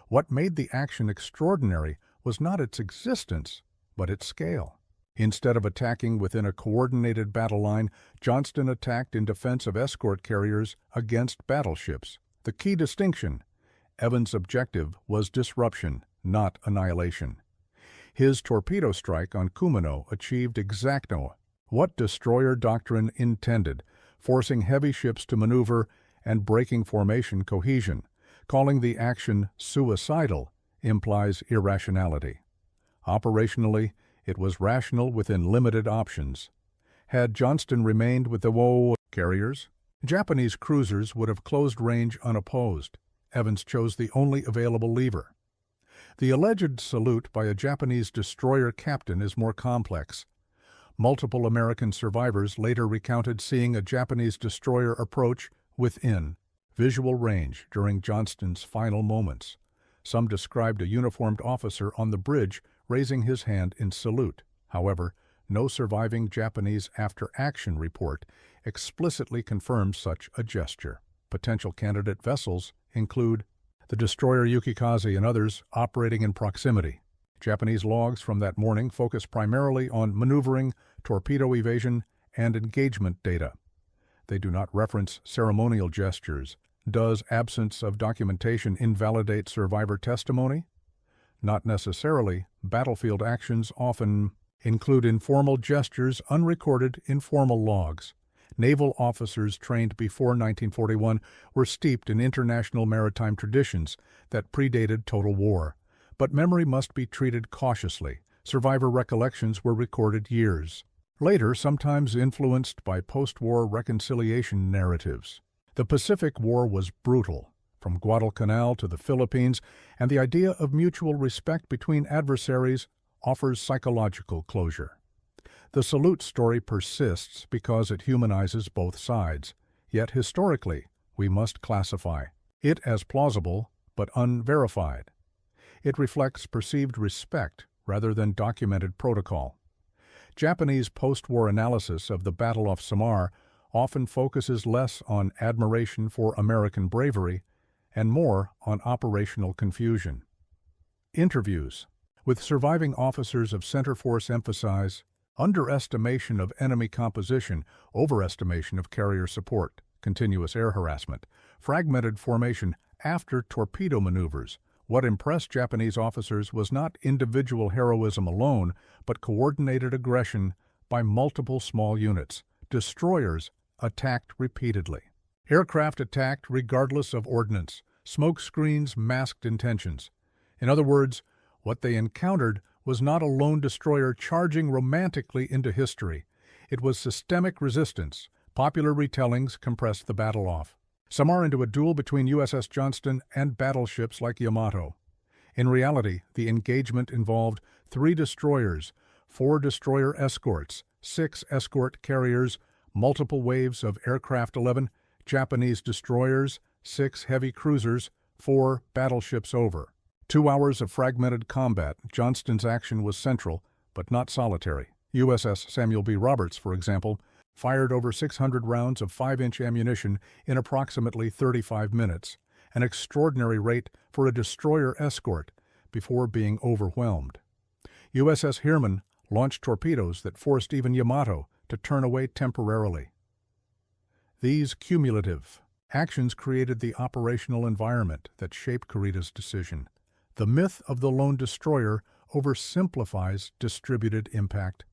[SPEAKER 1] What made the action extraordinary was not its existence, but its scale. Instead of attacking within a coordinated battle line, Johnston attacked in defense of escort carriers against battleships. The key distinction: Evans' objective was disruption, not annihilation. His torpedo strike on Kumano achieved exactly what destroyer doctrine intended, forcing heavy ships to maneuver and breaking formation cohesion. Calling the action suicidal implies irrationality. Operationally, it was rational within limited options. Had Johnston remained with the USS carriers, Japanese cruisers would have closed range unopposed. Evans chose the only available lever. The alleged salute by a Japanese destroyer captain is more complex. Multiple American survivors later recounted seeing a Japanese destroyer approach within visual range during Johnston's final moments. Some described a uniformed officer on the bridge raising his hand in salute. However, no surviving Japanese after-action report explicitly confirms such a gesture. Potential candidate vessels include the destroyer Yukikaze and others operating in proximity. Japanese logs from that morning focus primarily on maneuvering, torpedo evasion, and engagement data. They do not reference ceremonial gestures. Does absence of documentation invalidate survivor testimony? Not necessarily. Battlefield actions often include informal gestures unrecorded in formal logs. Naval officers trained before 1941 were steeped in international maritime traditions that predated total war. But memory must be treated cautiously. Survivor recollections were recorded years later, sometimes influenced by post-war reconciliation narratives. The Pacific War was brutal, from Guadalcanal to the Philippines, and the idea of mutual respect between adversaries offers psychological closure. The salute story persists because it humanizes both sides, yet historically we must classify it as plausible but unverified. It reflects perceived respect rather than documented protocol. Japanese post-war analysis of the Battle of Samar often focuses less on admiration for American bravery and more on operational confusion. Interviews with surviving officers of Center Force emphasize underestimation of enemy composition, overestimation of carrier support, continuous air harassment, fragmented formation after torpedo maneuvers. What impressed Japanese officers was not individual heroism alone, but coordinated aggression by multiple small units. Destroyers attacked repeatedly. Aircraft attacked regardless of ordnance. Smoke screens masked intentions. In other words, what they encountered was not a lone destroyer charging romantically into history. It was systemic resistance. Popular retellings compressed the battle off. Samar into a duel between USS Johnston and battleships like Yamato. In reality, the engagement involved 3 destroyers, 4 destroyer escorts, 6 escort carriers, multiple waves of aircraft 11, Japanese destroyers, 6 heavy cruisers, 4 battleships over. 2 hours of fragmented combat. Johnston's action was central, but not solitary. USS Samuel B. Roberts, for example, fired over 600 rounds of 5-inch ammunition in approximately 35 minutes, an extraordinary rate for a destroyer escort, before being overwhelmed. USS Herman launched torpedoes that forced even Yamato to turn away temporarily. These cumulative actions created the operational environment that shaped Kurita's decision. The myth of the lone destroyer oversimplifies distributed impact.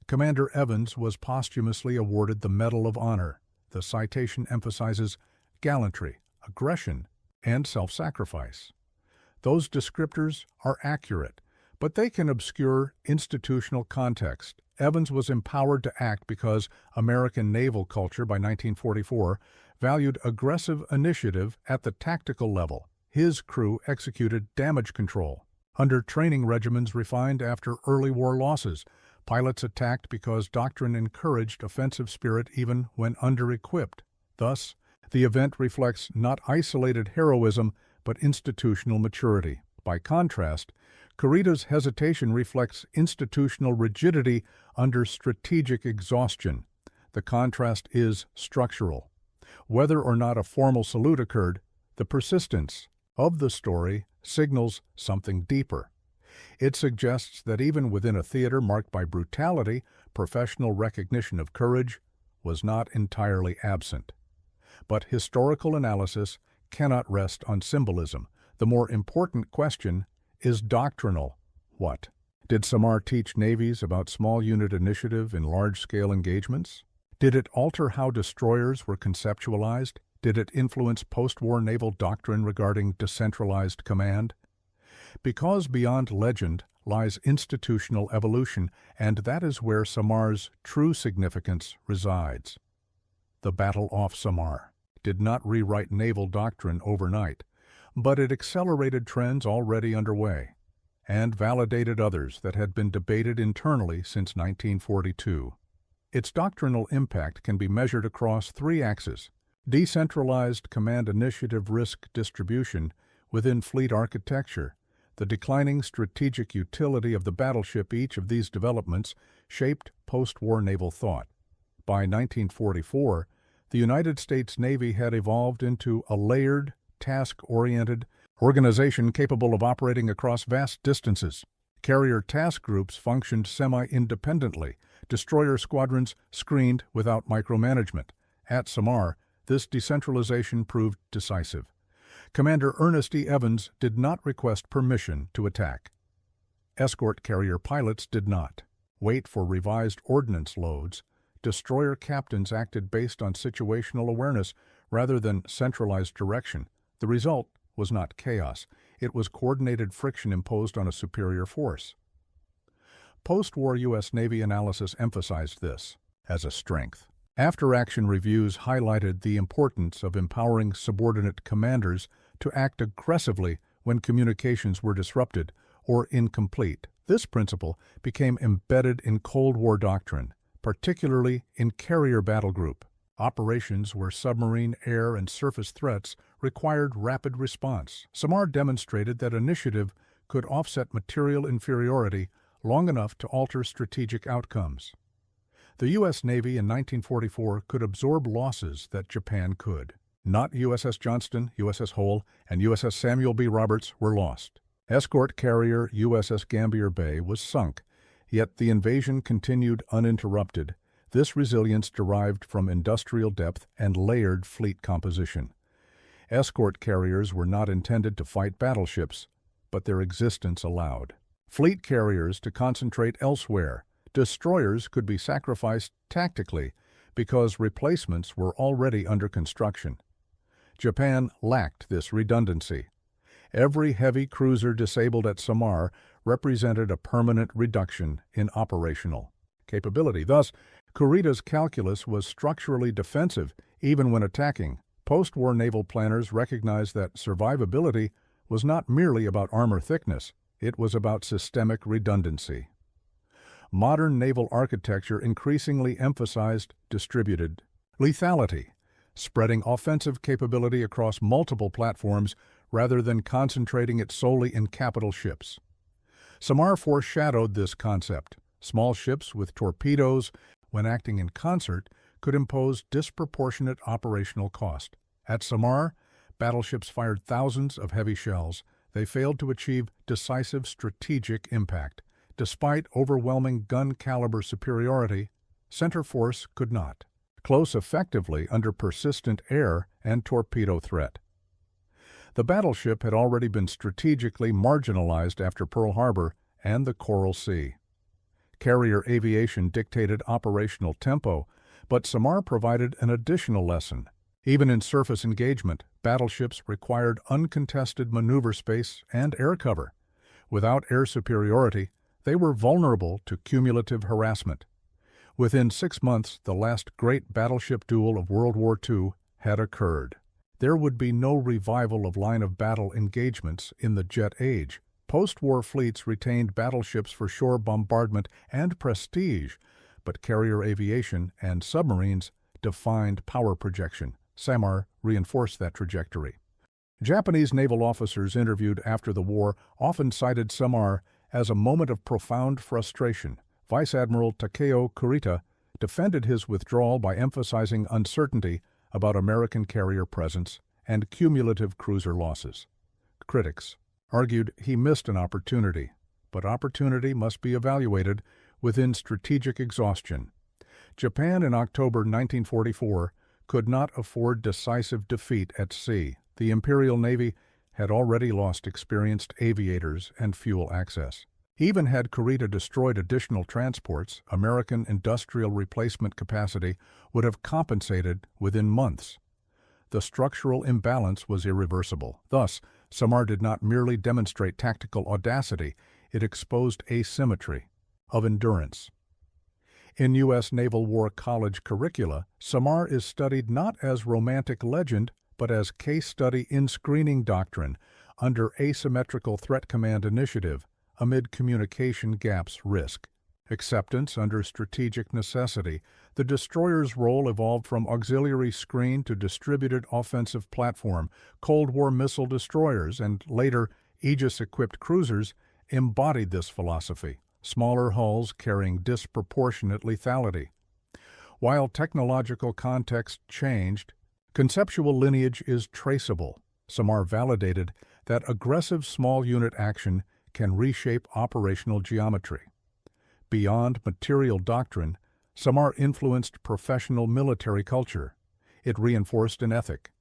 [SPEAKER 1] Commander Evans was posthumously awarded the Medal of Honor. The citation emphasizes gallantry, aggression, and self-sacrifice. Those descriptors are accurate, but they can obscure institutional context. Evans was empowered to act because American naval culture by 1944 valued aggressive initiative at the tactical level. His crew executed damage control. Under training regimens refined after early war losses, pilots attacked because doctrine encouraged offensive spirit even when under-equipped. Thus, the event reflects not isolated heroism, but institutional maturity. By contrast, Kurita's hesitation reflects institutional rigidity under strategic exhaustion. The contrast is structural. Whether or not a formal salute occurred, the persistence of the story signals something deeper. It suggests that even within a theater marked by brutality, professional recognition of courage was not entirely absent. But historical analysis cannot rest on symbolism. The more important question is doctrinal. What? Did Samar teach navies about small unit initiative in large-scale engagements? Did it alter how destroyers were conceptualized? Did it influence post-war naval doctrine regarding decentralized command? Because beyond legend lies institutional evolution, and that is where Samar's true significance resides. The Battle off Samar did not rewrite naval doctrine overnight, but it accelerated trends already underway and validated others that had been debated internally since 1942. Its doctrinal impact can be measured across 3 axes: decentralized command initiative risk distribution within fleet architecture, the declining strategic utility of the battleship. Each of these developments shaped post-war naval thought. By 1944, the United States Navy had evolved into a layered, task-oriented organization capable of operating across vast distances. Carrier task groups functioned semi-independently. Destroyer squadrons screened without micromanagement. At Samar, this decentralization proved decisive. Commander Ernest E. Evans did not request permission to attack. Escort carrier pilots did not wait for revised ordnance loads. Destroyer captains acted based on situational awareness rather than centralized direction. The result was not chaos. It was coordinated friction imposed on a superior force. Post-war U.S. Navy analysis emphasized this as a strength. After-action reviews highlighted the importance of empowering subordinate commanders to act aggressively when communications were disrupted or incomplete. This principle became embedded in Cold War doctrine, particularly in carrier battle group operations where submarine, air, and surface threats required rapid response. Samar demonstrated that initiative could offset material inferiority long enough to alter strategic outcomes. The U.S. Navy in 1944 could absorb losses that Japan could. Not USS Johnston, USS Hull, and USS Samuel B. Roberts were lost. Escort carrier USS Gambier Bay was sunk, yet the invasion continued uninterrupted. This resilience derived from industrial depth and layered fleet composition. Escort carriers were not intended to fight battleships, but their existence allowed fleet carriers to concentrate elsewhere. Destroyers could be sacrificed tactically because replacements were already under construction. Japan lacked this redundancy. Every heavy cruiser disabled at Samar represented a permanent reduction in operational capability. Thus, Kurita's calculus was structurally defensive even when attacking. Post-war naval planners recognized that survivability was not merely about armor thickness, it was about systemic redundancy. Modern naval architecture increasingly emphasized distributed lethality, spreading offensive capability across multiple platforms rather than concentrating it solely in capital ships. Samar foreshadowed this concept. Small ships with torpedoes, when acting in concert, could impose disproportionate operational cost. At Samar, battleships fired thousands of heavy shells. They failed to achieve decisive strategic impact. Despite overwhelming gun caliber superiority, center force could not close effectively under persistent air and torpedo threat. The battleship had already been strategically marginalized after Pearl Harbor and the Coral Sea. Carrier aviation dictated operational tempo, but Samar provided an additional lesson. Even in surface engagement, battleships required uncontested maneuver space and air cover. Without air superiority, they were vulnerable to cumulative harassment. Within 6 months, the last great battleship duel of World War II had occurred. There would be no revival of line-of-battle engagements in the jet age. Post-war fleets retained battleships for shore bombardment and prestige, but carrier aviation and submarines defined power projection. Samar reinforced that trajectory. Japanese naval officers interviewed after the war often cited Samar as a moment of profound frustration. Vice Admiral Takeo Kurita defended his withdrawal by emphasizing uncertainty about American carrier presence and cumulative cruiser losses. Critics argued he missed an opportunity, but opportunity must be evaluated within strategic exhaustion. Japan in October 1944 could not afford decisive defeat at sea. The Imperial Navy had already lost experienced aviators and fuel access. Even had Kurita destroyed additional transports, American industrial replacement capacity would have compensated within months. The structural imbalance was irreversible. Thus, Samar did not merely demonstrate tactical audacity, it exposed asymmetry of endurance. In U.S. Naval War College curricula, Samar is studied not as romantic legend, but as case study in screening doctrine under asymmetrical threat command initiative amid communication gaps risk. Acceptance under strategic necessity, the destroyer's role evolved from auxiliary screen to distributed offensive platform. Cold War missile destroyers and later Aegis-equipped cruisers embodied this philosophy, smaller hulls carrying disproportionate lethality. While technological context changed, conceptual lineage is traceable. Samar validated that aggressive small unit action can reshape operational geometry. Beyond material doctrine, Samar influenced professional military culture. It reinforced an ethic.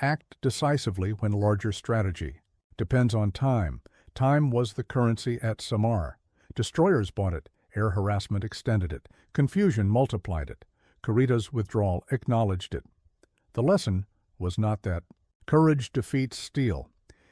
[SPEAKER 1] Act decisively when larger strategy depends on time. Time was the currency at Samar. Destroyers bought it, air harassment extended it, confusion multiplied it. Kurita's withdrawal acknowledged it. The lesson was not that courage defeats steel.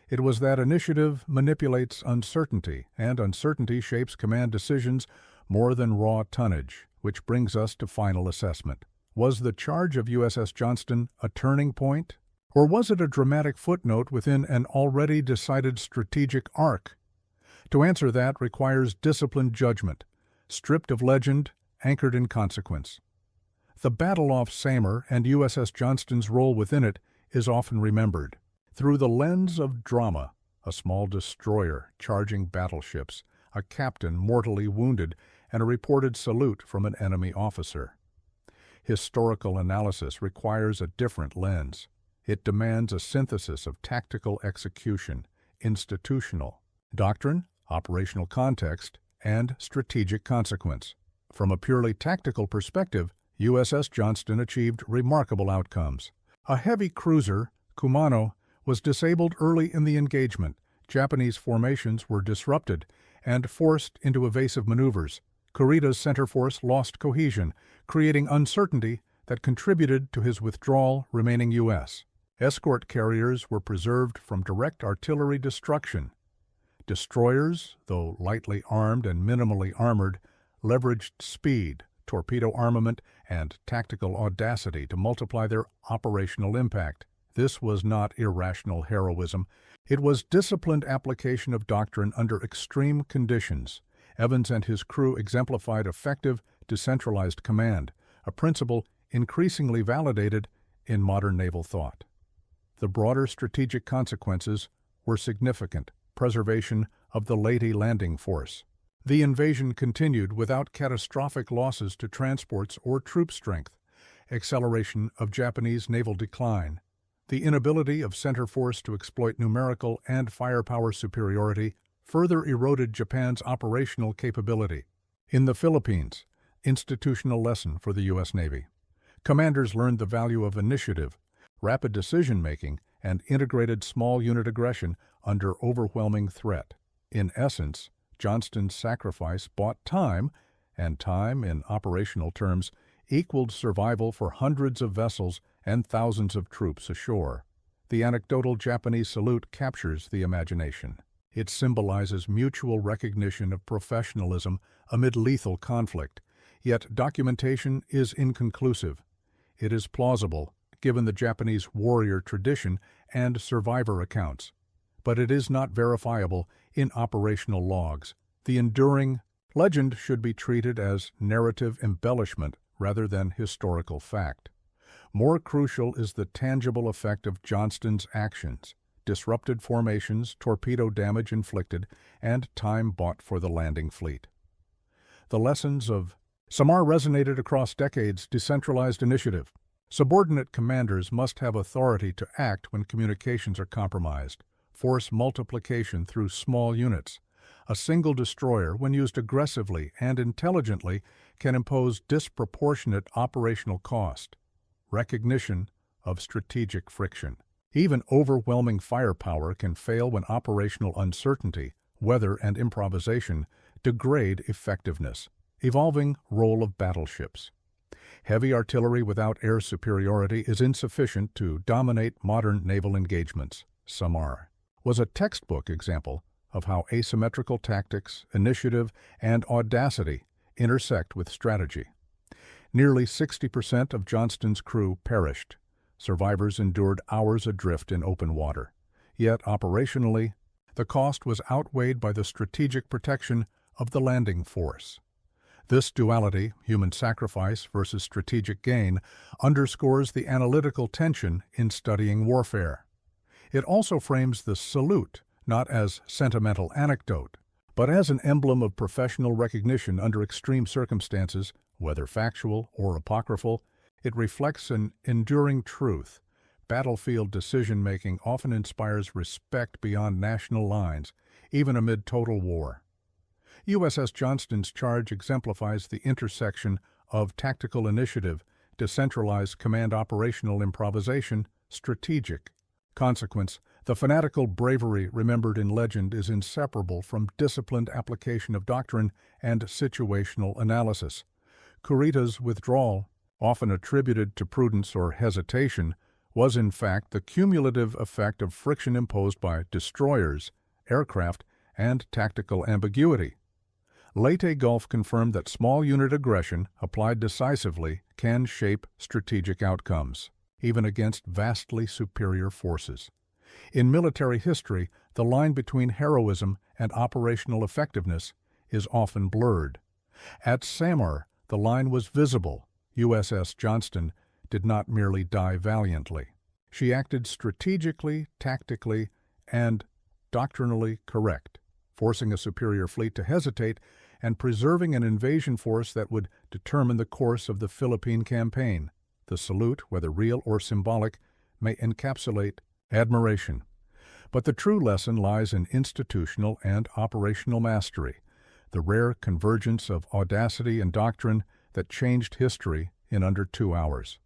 [SPEAKER 1] It was that initiative manipulates uncertainty, and uncertainty shapes command decisions more than raw tonnage, which brings us to final assessment. Was the charge of USS Johnston a turning point, or was it a dramatic footnote within an already decided strategic arc? To answer that requires disciplined judgment, stripped of legend, anchored in consequence. The battle off Samar and USS Johnston's role within it is often remembered. Through the lens of drama, a small destroyer charging battleships, a captain mortally wounded, and a reported salute from an enemy officer. Historical analysis requires a different lens. It demands a synthesis of tactical execution, institutional doctrine, operational context, and strategic consequence. From a purely tactical perspective, USS Johnston achieved remarkable outcomes. A heavy cruiser, Kumano, was disabled early in the engagement. Japanese formations were disrupted and forced into evasive maneuvers. Kurita's center force lost cohesion, creating uncertainty that contributed to his withdrawal, remaining U.S. Escort carriers were preserved from direct artillery destruction. Destroyers, though lightly armed and minimally armored, leveraged speed, torpedo armament, and tactical audacity to multiply their operational impact. This was not irrational heroism. It was disciplined application of doctrine under extreme conditions. Evans and his crew exemplified effective, decentralized command, a principle increasingly validated in modern naval thought. The broader strategic consequences were significant: preservation of the Leyte landing force. The invasion continued without catastrophic losses to transports or troop strength. Acceleration of Japanese naval decline. The inability of center force to exploit numerical and firepower superiority further eroded Japan's operational capability. In the Philippines, institutional lesson for the U.S. Navy. Commanders learned the value of initiative, rapid decision-making, and integrated small unit aggression under overwhelming threat. In essence, Johnston's sacrifice bought time, and time, in operational terms, equaled survival for hundreds of vessels and thousands of troops ashore. The anecdotal Japanese salute captures the imagination. It symbolizes mutual recognition of professionalism amid lethal conflict, yet documentation is inconclusive. It is plausible, given the Japanese warrior tradition and survivor accounts, but it is not verifiable in operational logs. The enduring legend should be treated as narrative embellishment rather than historical fact. More crucial is the tangible effect of Johnston's actions: disrupted formations, torpedo damage inflicted, and time bought for the landing fleet. The lessons of Samar resonated across decades: decentralized initiative. Subordinate commanders must have authority to act when communications are compromised. Force multiplication through small units. A single destroyer, when used aggressively and intelligently, can impose disproportionate operational cost. Recognition of strategic friction. Even overwhelming firepower can fail when operational uncertainty, weather, and improvisation degrade effectiveness. Evolving role of battleships. Heavy artillery without air superiority is insufficient to dominate modern naval engagements. Samar was a textbook example of how asymmetrical tactics, initiative, and audacity intersect with strategy. Nearly 60% of Johnston's crew perished. Survivors endured hours adrift in open water. Yet operationally, the cost was outweighed by the strategic protection of the landing force. This duality, human sacrifice versus strategic gain, underscores the analytical tension in studying warfare. It also frames the salute not as sentimental anecdote, but as an emblem of professional recognition under extreme circumstances, whether factual or apocryphal. It reflects an enduring truth. Battlefield decision-making often inspires respect beyond national lines, even amid total war. USS Johnston's charge exemplifies the intersection of tactical initiative, decentralized command operational improvisation, strategic consequence. The fanatical bravery remembered in legend is inseparable from disciplined application of doctrine and situational analysis. Kurita's withdrawal, often attributed to prudence or hesitation, was in fact the cumulative effect of friction imposed by destroyers, aircraft, and tactical ambiguity. Leyte Gulf confirmed that small unit aggression, applied decisively, can shape strategic outcomes, even against vastly superior forces. In military history, the line between heroism and operational effectiveness is often blurred. At Samar, the line was visible. USS Johnston did not merely die valiantly. She acted strategically, tactically, and doctrinally correct, forcing a superior fleet to hesitate and preserving an invasion force that would determine the course of the Philippine campaign. The salute, whether real or symbolic, may encapsulate admiration. But the true lesson lies in institutional and operational mastery, the rare convergence of audacity and doctrine that changed history in under 2 hours.